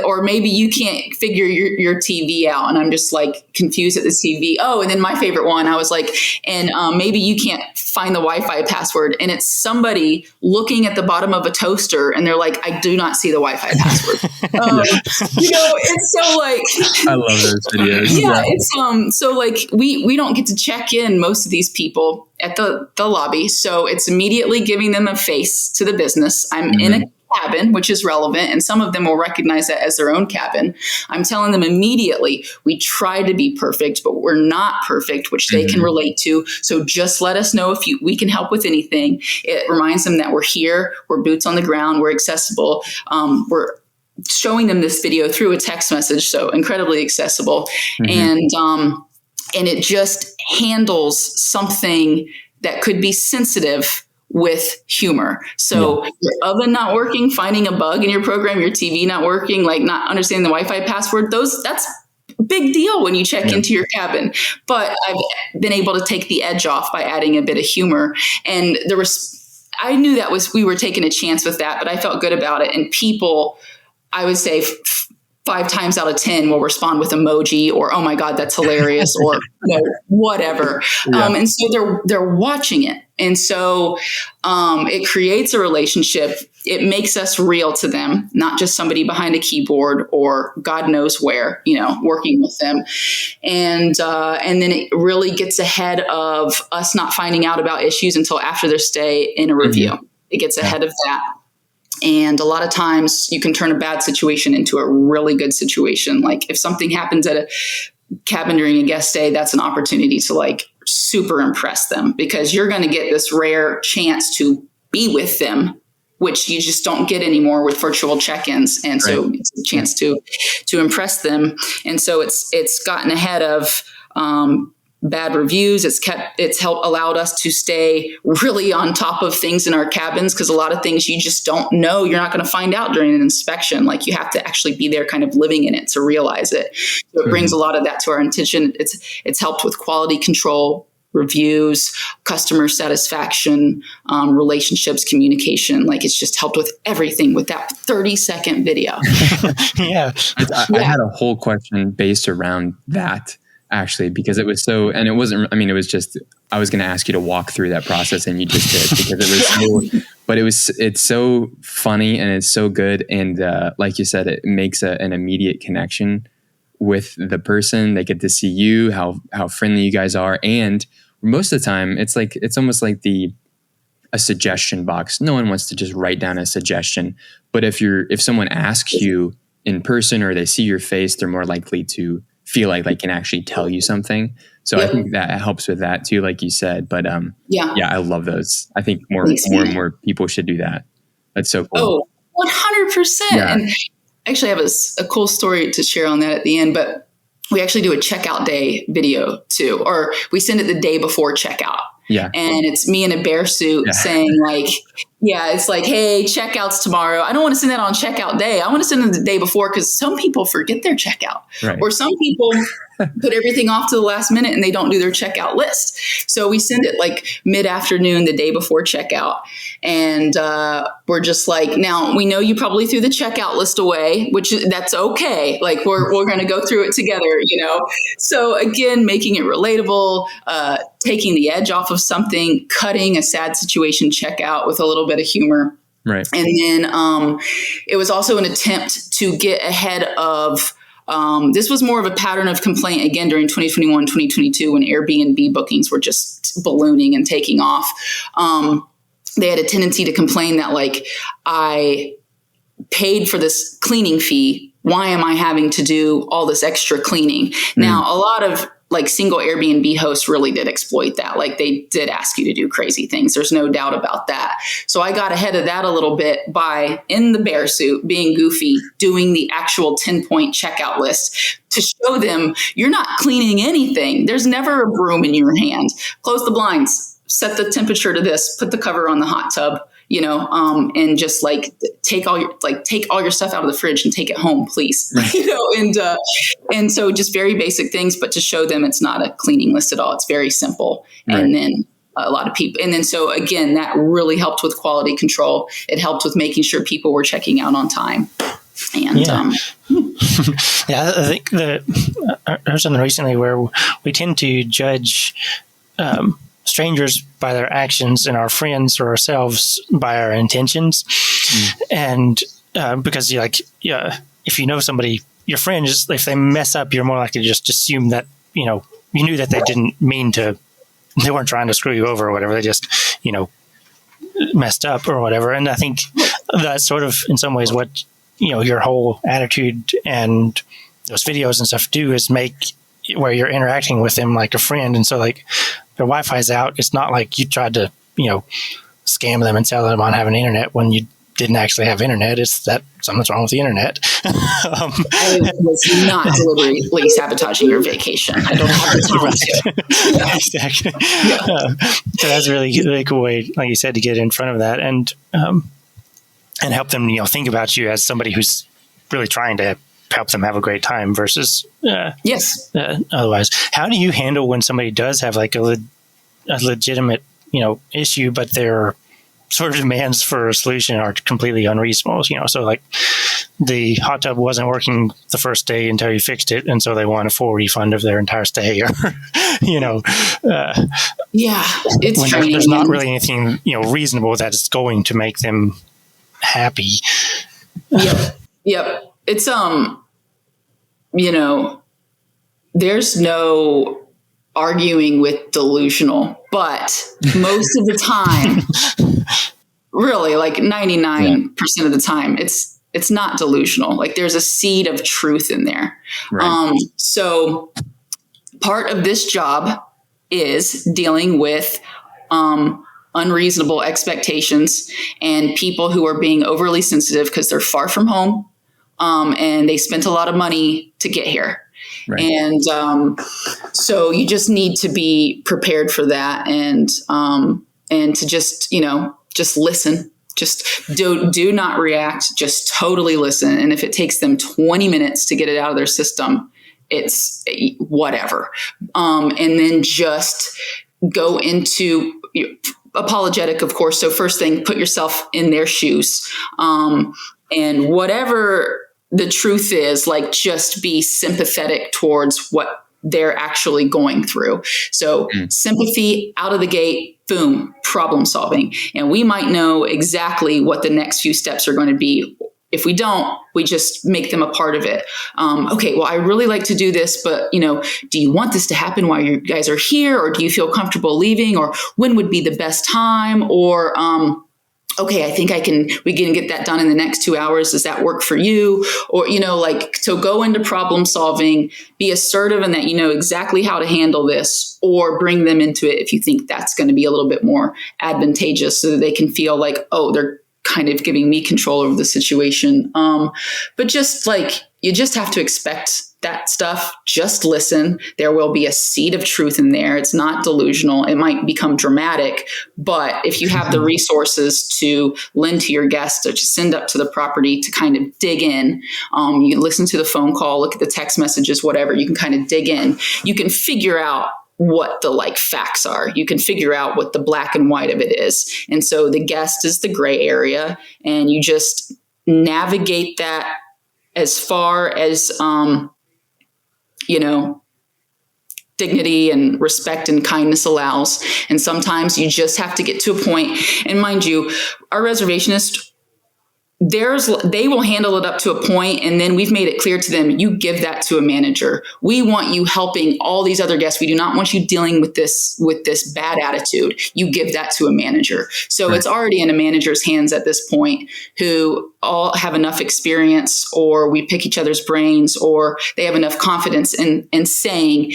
or maybe you can't figure your TV out and I'm just like confused at the TV. Oh, and then my favorite one, I was like, and maybe you can't find the Wi-Fi password, and it's somebody looking at the bottom of a toaster and they're like, I do not see the Wi-Fi password. It's so like, I love those videos. Yeah, it's so like we don't get to check in most of these people at the lobby. So it's immediately giving them a face to the business. I'm in a cabin, which is relevant, and some of them will recognize that as their own cabin. I'm telling them immediately, we try to be perfect, but we're not perfect, which they can relate to. So just let us know if we can help with anything. It reminds them that we're here, we're boots on the ground, we're accessible. We're showing them this video through a text message, so incredibly accessible. And it just handles something that could be sensitive with humor. So your oven not working, finding a bug in your program, your TV not working, like not understanding the Wi-Fi password, that's a big deal when you check into your cabin. But I've been able to take the edge off by adding a bit of humor. And I knew we were taking a chance with that, but I felt good about it. And people, I would say 5 times out of 10 will respond with emoji or, oh my God, that's hilarious, or whatever. And so they're watching it. And so it creates a relationship. It makes us real to them, not just somebody behind a keyboard or God knows where, working with them. And then it really gets ahead of us not finding out about issues until after their stay in a review. It gets ahead of that. And a lot of times you can turn a bad situation into a really good situation. Like if something happens at a cabin during a guest stay, that's an opportunity to super impress them, because you're going to get this rare chance to be with them, which you just don't get anymore with virtual check-ins. And so it's a chance to impress them. And so it's gotten ahead of, bad reviews. It's allowed us to stay really on top of things in our cabins, because a lot of things you just don't know. You're not going to find out during an inspection. Like you have to actually be there kind of living in it to realize it. So it brings a lot of that to our attention. It's helped with quality control, reviews, customer satisfaction, relationships, communication. Like it's just helped with everything with that 30-second video. I had a whole question based around that, actually, because it was so, and it wasn't, it was just, I was going to ask you to walk through that process and you just did, because it was so, but it's so funny and it's so good. And like you said, it makes an immediate connection with the person. They get to see you, how friendly you guys are. And most of the time it's almost like a suggestion box. No one wants to just write down a suggestion, but if someone asks you in person or they see your face, they're more likely to feel like they can actually tell you something. So I think that helps with that too, like you said. But I love those. I think more and more people should do that. That's so cool. Oh, 100%. Yeah. And actually I have a cool story to share on that at the end, but we actually do a checkout day video too, or we send it the day before checkout. Yeah. And it's me in a bear suit saying it's like, hey, checkout's tomorrow. I don't want to send that on checkout day. I want to send it the day before, because some people forget their checkout, or some people put everything off to the last minute and they don't do their checkout list. So we send it like mid-afternoon, the day before checkout. And we're just like, now we know you probably threw the checkout list away, which that's okay. Like we're going to go through it together, So again, making it relatable, taking the edge off of something, cutting a sad situation checkout with a little bit of humor. Right. And then it was also an attempt to get ahead of, this was more of a pattern of complaint again during 2021, 2022, when Airbnb bookings were just ballooning and taking off. They had a tendency to complain that I paid for this cleaning fee. Why am I having to do all this extra cleaning? Now, a lot of single Airbnb hosts really did exploit that. They did ask you to do crazy things. There's no doubt about that. So I got ahead of that a little bit by, in the bear suit, being goofy, doing the actual 10-point checkout list to show them you're not cleaning anything. There's never a broom in your hand. Close the blinds, set the temperature to this, put the cover on the hot tub, and just take all your stuff out of the fridge and take it home, please. And so just very basic things, but to show them it's not a cleaning list at all. It's very simple. Right. And then a lot of people, and then so again, that really helped with quality control. It helped with making sure people were checking out on time. And I think I heard something recently where we tend to judge strangers by their actions and our friends or ourselves by our intentions. And because if you know somebody, your friend, if they mess up, you're more likely to just assume that, you knew that they didn't mean to, they weren't trying to screw you over or whatever. They just, messed up or whatever. And I think that's sort of in some ways what, your whole attitude and those videos and stuff do is make where you're interacting with them like a friend. And so like their Wi-Fi's out. It's not like you tried to, scam them and tell them on having internet when you didn't actually have internet. It's that something's wrong with the internet. I was not deliberately sabotaging your vacation. I don't have the time to. Yeah. Exactly. Yeah. So that's a really, really cool way, like you said, to get in front of that and help them, think about you as somebody who's really trying to help them have a great time versus yes. Otherwise. How do you handle when somebody does have like a legitimate issue, but their sort of demands for a solution are completely unreasonable? So like the hot tub wasn't working the first day until you fixed it, and so they want a full refund of their entire stay, or yeah, it's when there's not really anything reasonable that is going to make them happy. Yep. It's there's no arguing with delusional, but most of the time, really like 99% of the time, it's not delusional. Like there's a seed of truth in there. Right. So part of this job is dealing with unreasonable expectations and people who are being overly sensitive because they're far from home and they spent a lot of money to get here. Right. And so you just need to be prepared for that and to just, just listen. Just do not react. Just totally listen. And if it takes them 20 minutes to get it out of their system, it's whatever. And then just go into apologetic, of course. So first thing, put yourself in their shoes. And whatever the truth is, like, just be sympathetic towards what they're actually going through. So sympathy out of the gate, boom, problem solving. And we might know exactly what the next few steps are going to be. If we don't, we just make them a part of it. Okay, well, I really like to do this, but, do you want this to happen while you guys are here? Or do you feel comfortable leaving? Or when would be the best time? Or, okay, I think we can get that done in the next 2 hours. Does that work for you? Or, so go into problem solving, be assertive in that you know exactly how to handle this, or bring them into it if you think that's going to be a little bit more advantageous so that they can feel like, oh, they're kind of giving me control over the situation. But just like, you just have to expect that stuff. Just listen. There will be a seed of truth in there. It's not delusional. It might become dramatic, but if you have the resources to lend to your guests or to send up to the property to kind of dig in, you listen to the phone call, look at the text messages, whatever, you can kind of dig in. You can figure out what the facts are. You can figure out what the black and white of it is. And so the guest is the gray area, and you just navigate that as far as, dignity and respect and kindness allows. And sometimes you just have to get to a point. And mind you, our reservationists, they will handle it up to a point, and then we've made it clear to them, you give that to a manager. We want you helping all these other guests. We do not want you dealing with this bad attitude. You give that to a manager. So right. It's already in a manager's hands at this point, who all have enough experience, or we pick each other's brains, or they have enough confidence in saying,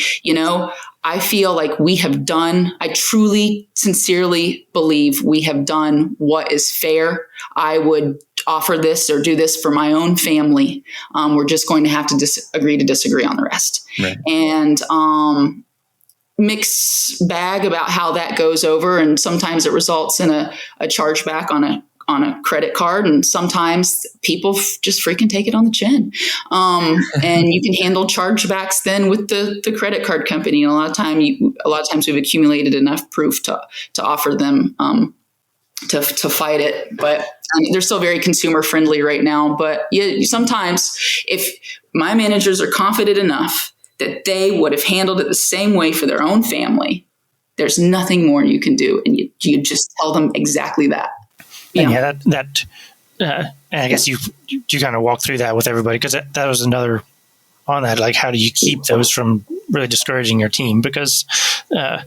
I feel like I truly, sincerely believe we have done what is fair. I would offer this or do this for my own family. We're just going to have to agree to disagree on the rest. Right. And mixed bag about how that goes over. And sometimes it results in a chargeback on a credit card. And sometimes people just freaking take it on the chin. And you can handle chargebacks then with the credit card company. And a lot of times we've accumulated enough proof to offer them, to fight it, but they're still very consumer friendly right now. But sometimes if my managers are confident enough that they would have handled it the same way for their own family, there's nothing more you can do. And you just tell them exactly that. Yeah, I guess you kind of walk through that with everybody, because that was another on that, like how do you keep those from really discouraging your team? Because I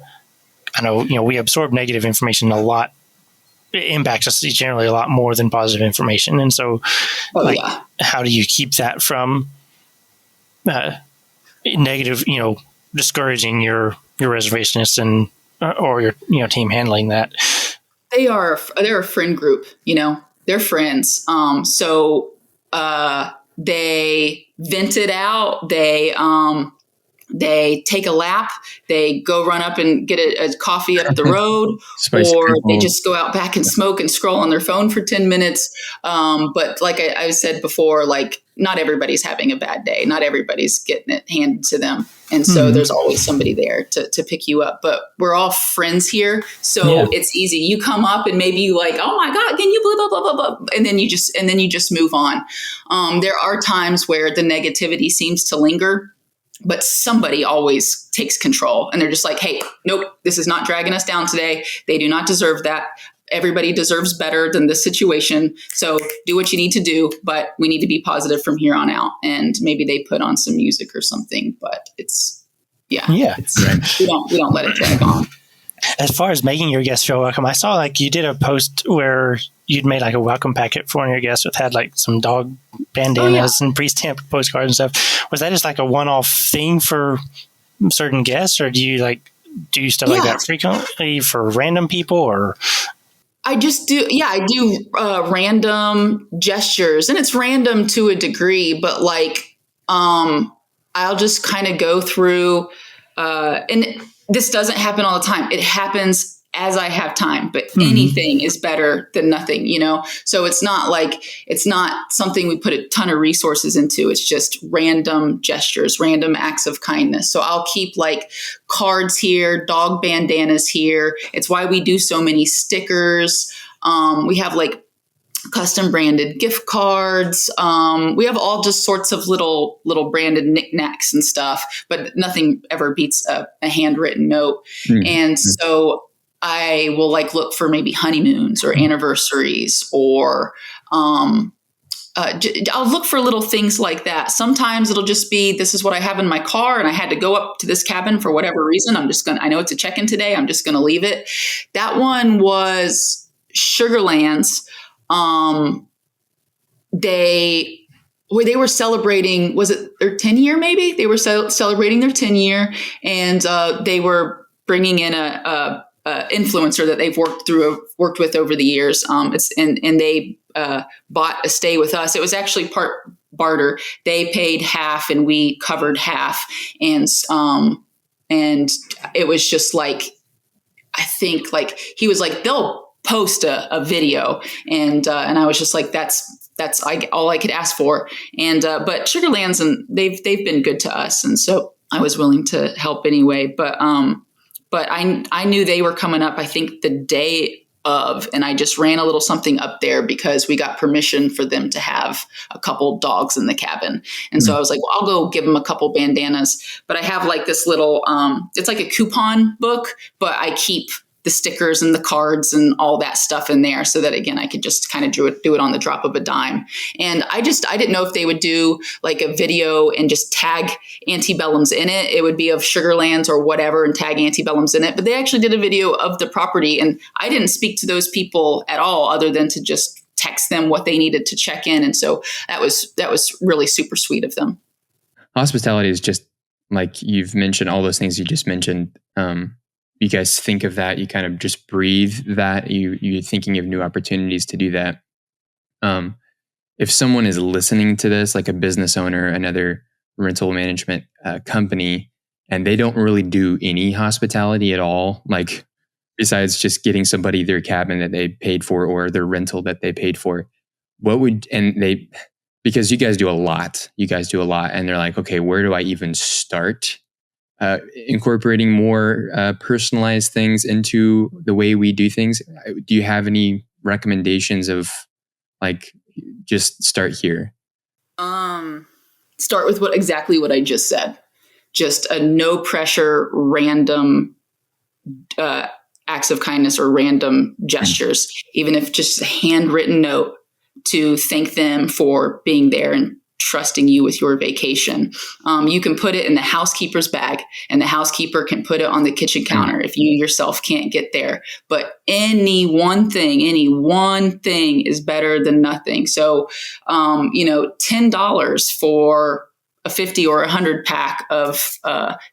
know, we absorb negative information a lot. It impacts us generally a lot more than positive information. And so how do you keep that from negative, discouraging your reservationists and or your team handling that? They're a friend group, they're friends. So they vent it out. They take a lap, they go run up and get a coffee up the road, or they just go out back and smoke and scroll on their phone for 10 minutes. But like I said before, like not everybody's having a bad day. Not everybody's getting it handed to them. And so there's always somebody there to pick you up, but we're all friends here. So it's easy. You come up and maybe you like, oh my God, can you blah, blah, blah, blah, blah. And then you just move on. There are times where the negativity seems to linger, but somebody always takes control and they're just like, hey, nope, this is not dragging us down today. They do not deserve that. Everybody deserves better than this situation. So do what you need to do, but we need to be positive from here on out. And maybe they put on some music or something, but we don't let it drag on. As far as making your guests feel welcome, I saw like you did a post where you'd made like a welcome packet for one of your guests with had like some dog bandanas and pre-stamped postcards and stuff. Was that just like a one-off thing for certain guests, or do you stuff like that frequently for random people? Or I just do. Yeah, I do random gestures, and it's random to a degree, but like I'll just kind of go through and this doesn't happen all the time. It happens as I have time, but anything is better than nothing, So it's not something we put a ton of resources into. It's just random gestures, random acts of kindness. So I'll keep like cards here, dog bandanas here. It's why we do so many stickers. We have like custom branded gift cards. We have all just sorts of little branded knickknacks and stuff, but nothing ever beats a handwritten note. And so I will like look for maybe honeymoons or anniversaries, or I'll look for little things like that. Sometimes it'll just be, this is what I have in my car and I had to go up to this cabin for whatever reason. I know it's a check-in today. I'm just going to leave it. That one was Sugarlands. They were celebrating, was it their 10-year maybe? They were celebrating their 10-year, and they were bringing in a influencer that they've worked with over the years. And they bought a stay with us. It was actually part barter. They paid half and we covered half. And it was just like, I think like he was like, they'll post a video, and I was just like, that's all I could ask for. And but Sugarlands, and they've been good to us, and so I was willing to help anyway. But I knew they were coming up, I think the day of, and I just ran a little something up there because we got permission for them to have a couple dogs in the cabin. And so I was like, well, I'll go give them a couple bandanas. But I have like this little, it's like a coupon book, but I keep the stickers and the cards and all that stuff in there so that, again, I could just kind of do it on the drop of a dime. And I didn't know if they would do like a video and just tag Auntie Belhams in it. It would be of Sugarlands or whatever and tag Auntie Belhams in it. But they actually did a video of the property, and I didn't speak to those people at all other than to just text them what they needed to check in. And so that was really super sweet of them. Hospitality is just like you've mentioned, all those things you just mentioned. You guys think of that, you kind of just breathe that, you're thinking of new opportunities to do that. If someone is listening to this, like a business owner, another rental management company, and they don't really do any hospitality at all, like besides just getting somebody their cabin that they paid for or their rental that they paid for, because you guys do a lot, and they're like, okay, where do I even start? Incorporating more personalized things into the way we do things. Do you have any recommendations of like, just start here? Start with exactly what I just said. Just a no pressure, random acts of kindness or random gestures, even if just a handwritten note to thank them for being there and trusting you with your vacation. You can put it in the housekeeper's bag, and the housekeeper can put it on the kitchen counter if you yourself can't get there. But any one thing is better than nothing. So, $10 for a 50 or 100 pack of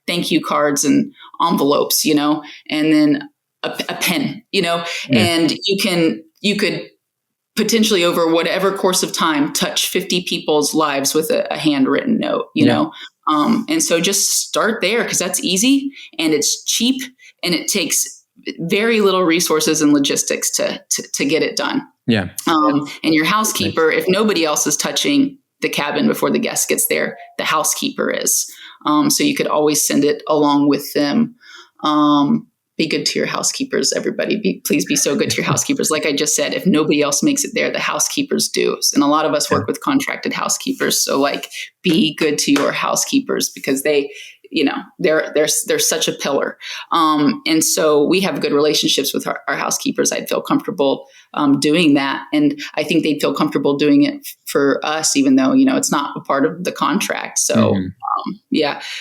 thank you cards and envelopes, and then a pen, and you could potentially over whatever course of time touch 50 people's lives with a handwritten note, and so just start there, because that's easy and it's cheap and it takes very little resources and logistics to get it done. Yeah. And your housekeeper, if nobody else is touching the cabin before the guest gets there, the housekeeper is. So you could always send it along with them. Be good to your housekeepers, everybody. Please be so good to your housekeepers. Like I just said, if nobody else makes it there, the housekeepers do. And a lot of us work with contracted housekeepers. So like, be good to your housekeepers, because they're such a pillar. And so we have good relationships with our housekeepers. I'd feel comfortable doing that. And I think they'd feel comfortable doing it for us, even though, it's not a part of the contract. So,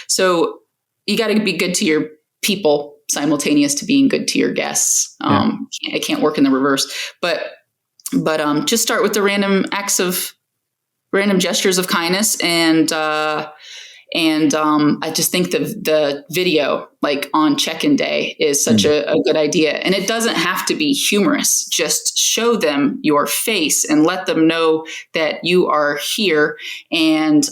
So you got to be good to your people simultaneous to being good to your guests. It can't work in the reverse, but just start with the random gestures of kindness. And I just think the video, like on check-in day, is such a good idea. And it doesn't have to be humorous. Just show them your face and let them know that you are here. And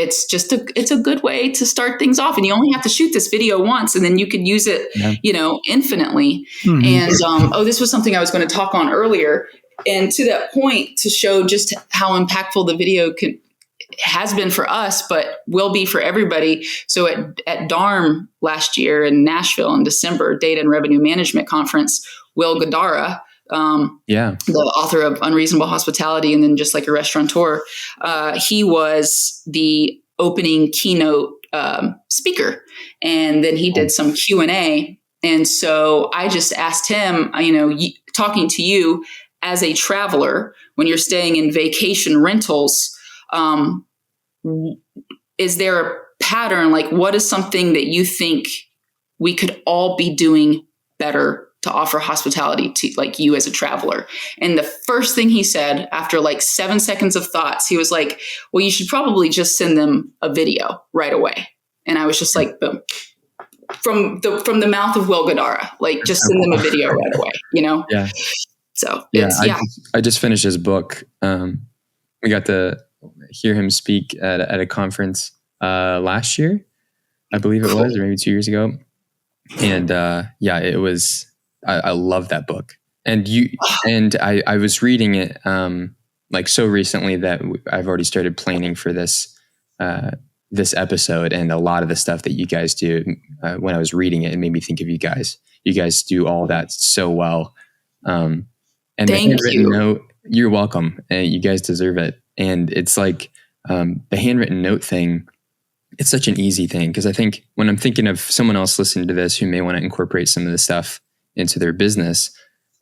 it's a good way to start things off. And you only have to shoot this video once, and then you could use it, infinitely. Mm-hmm. And, this was something I was going to talk on earlier. And to that point, to show just how impactful the video has been for us, but will be for everybody. So at DARM last year in Nashville in December, Data and Revenue Management Conference, Will Guidara, the author of Unreasonable Hospitality and then Just Like a Restaurateur, he was the opening keynote speaker, and then he did some Q&A. And so I just asked him, talking to you as a traveler, when you're staying in vacation rentals, is there a pattern? Like, what is something that you think we could all be doing better to offer hospitality to, like, you as a traveler? And the first thing he said, after like 7 seconds of thoughts, he was like, well, you should probably just send them a video right away. And I was just like, boom, from the mouth of Will Guidara, like, just send them a video right away, Yeah. So I just finished his book. We got to hear him speak at a conference last year, I believe it was, or maybe 2 years ago. And it was, I love that book. And I was reading it so recently that I've already started planning for this episode, and a lot of the stuff that you guys do, when I was reading it made me think of you guys. You guys do all that so well. And the handwritten note, you're welcome. And you guys deserve it. And it's like the handwritten note thing, it's such an easy thing, because I think when I'm thinking of someone else listening to this who may want to incorporate some of the stuff into their business,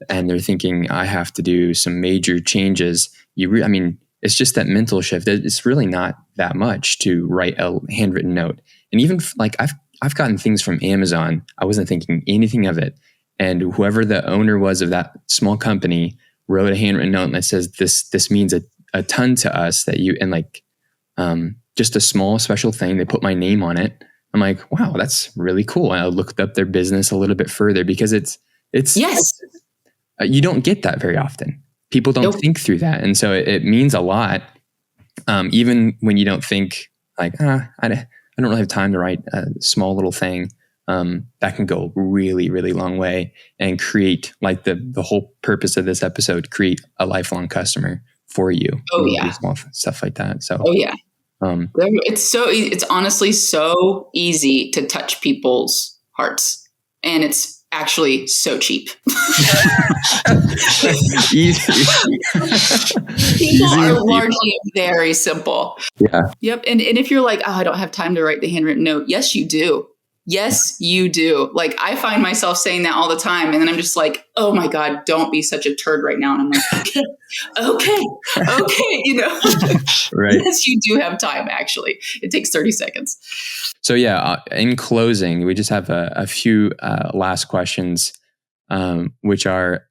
and they're thinking, I have to do some major changes. It's just that mental shift. It's really not that much to write a handwritten note. And even like I've gotten things from Amazon, I wasn't thinking anything of it. And whoever the owner was of that small company wrote a handwritten note that says, this means a ton to us, that you, and like, just a small special thing. They put my name on it. I'm like, wow, that's really cool. And I looked up their business a little bit further, because it's yes, you don't get that very often. People don't think through that. And so it means a lot. Even when you don't think like, I don't really have time to write a small little thing. That can go really, really long way and create, like the whole purpose of this episode, create a lifelong customer for you. Oh yeah. Small stuff like that. So, it's honestly so easy to touch people's hearts, and it's actually so cheap. People are largely very simple. Yeah. Yep. And if you're like, I don't have time to write the handwritten note. Yes, you do. Yes, you do. Like, I find myself saying that all the time. And then I'm just like, oh my God, don't be such a turd right now. And I'm like, okay. Right. Yes, you do have time, actually. It takes 30 seconds. So yeah, in closing, we just have a few last questions, which are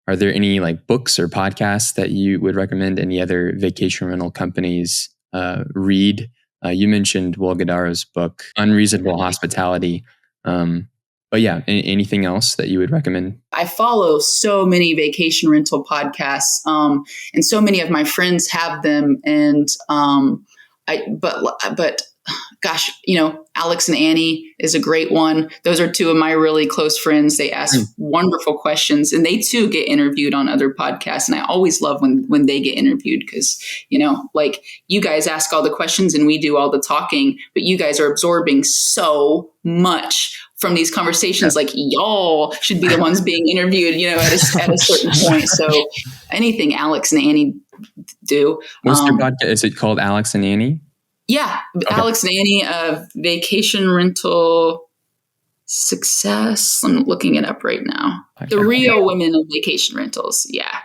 there any like books or podcasts that you would recommend any other vacation rental companies read? You mentioned Guidara's book, Unreasonable Hospitality. But yeah, anything else that you would recommend? I follow so many vacation rental podcasts, and so many of my friends have them. And but gosh, Alex and Annie is a great one. Those are two of my really close friends. They ask wonderful questions, and they too get interviewed on other podcasts. And I always love when they get interviewed because, like, you guys ask all the questions and we do all the talking, but you guys are absorbing so much from these conversations. Like, y'all should be the ones being interviewed, at a certain point. So anything Alex and Annie do. What's their podcast? Is it called Alex and Annie? Yeah. Okay. Alex and Annie of Vacation Rental Success. I'm looking it up right now. The Real Women of Vacation Rentals. Yeah.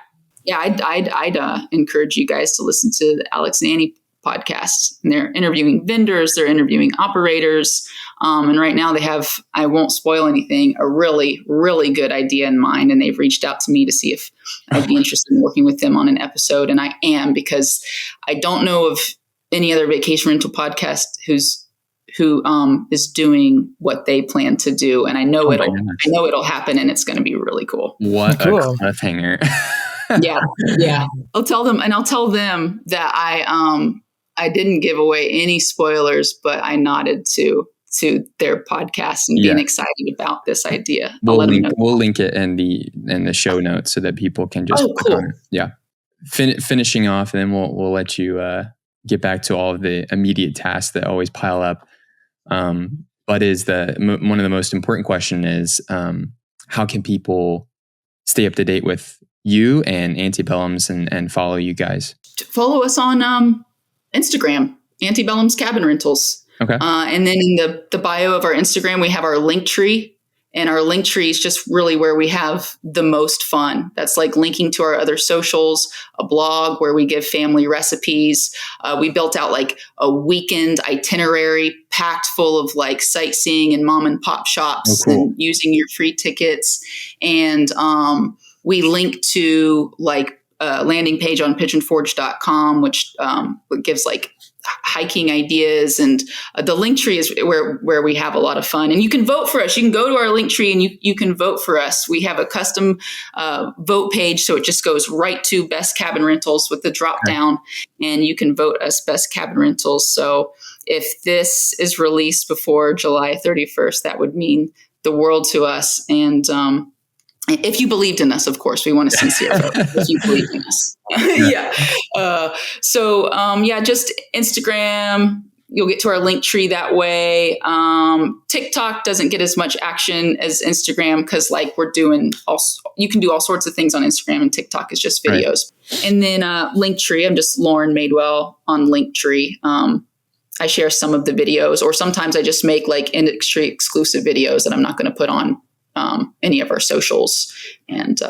Yeah. I'd encourage you guys to listen to the Alex and Annie podcast. And they're interviewing vendors. They're interviewing operators. And right now they have, I won't spoil anything, a really, really good idea in mind. And they've reached out to me to see if I'd be interested in working with them on an episode. And I am, because I don't know of any other vacation rental podcast who is doing what they plan to do. And I know it'll happen, and it's going to be really cool. What a cliffhanger. Yeah. I'll tell them that I didn't give away any spoilers, but I nodded to their podcast and being excited about this idea. We'll link it in the show notes so that people can just cool. on it. Yeah. Finishing off, and then we'll let you get back to all of the immediate tasks that always pile up. But one of the most important question is, how can people stay up to date with you and Auntie Belhams and follow you guys? Follow us on Instagram, Auntie Belhams Cabin Rentals. Okay. And then in the bio of our Instagram, we have our link tree. And our link tree is just really where we have the most fun. That's like linking to our other socials, a blog where we give family recipes. We built out like a weekend itinerary packed full of like sightseeing and mom and pop shops and using your free tickets. And we link to like a landing page on pigeonforge.com, which gives like hiking ideas, and the link tree is where we have a lot of fun. And you can vote for us. You can go to our link tree and you can vote for us. We have a custom vote page, so it just goes right to Best Cabin Rentals with the drop down, and you can vote us Best Cabin Rentals. So if this is released before July 31st, that would mean the world to us. And if you believed in us, of course, we want a sincere vote. If you believe in us. Just Instagram. You'll get to our link tree that way. TikTok doesn't get as much action as Instagram because like you can do all sorts of things on Instagram, and TikTok is just videos. Right. And then Linktree, I'm just Lauren Madewell on Linktree. I share some of the videos, or sometimes I just make like industry exclusive videos that I'm not going to put on any of our socials. And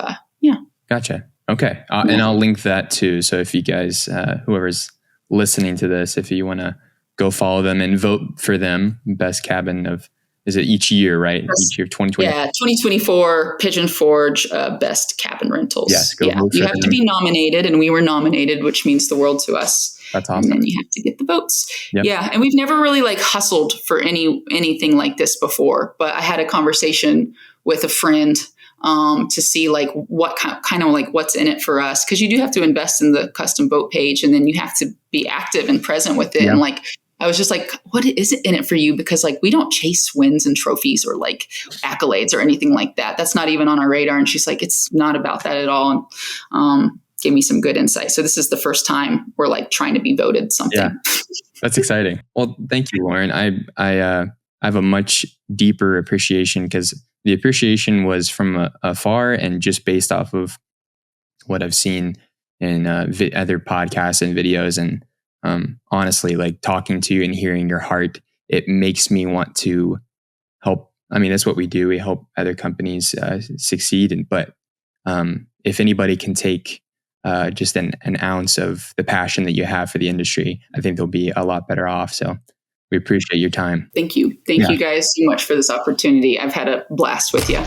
Gotcha. Okay. And I'll link that too. So if you guys, whoever's listening to this, if you want to go follow them and vote for them, Best Cabin is it each year, right? Each year, 2020. Yeah, 2024 Pigeon Forge Best Cabin Rentals. Yes, vote for you have to be nominated, and we were nominated, which means the world to us. That's awesome. And then you have to get the votes. Yep. Yeah, and we've never really like hustled for anything like this before. But I had a conversation with a friend to see like what kind of like what's in it for us, because you do have to invest in the custom vote page, and then you have to be active and present with it. Yeah. And like I was just like, what is it in it for you? Because like we don't chase wins and trophies or like accolades or anything like that. That's not even on our radar. And she's like, it's not about that at all. And gave me some good insight. So this is the first time we're like trying to be voted something. Yeah, that's exciting. Well, thank you, Lauren. I have a much deeper appreciation, because the appreciation was from afar and just based off of what I've seen in other podcasts and videos. And honestly, like talking to you and hearing your heart, it makes me want to help. I mean, that's what we do. We help other companies succeed. But if anybody can take just an ounce of the passion that you have for the industry, I think they'll be a lot better off. So we appreciate your time. Thank you. Thank you guys so much for this opportunity. I've had a blast with you.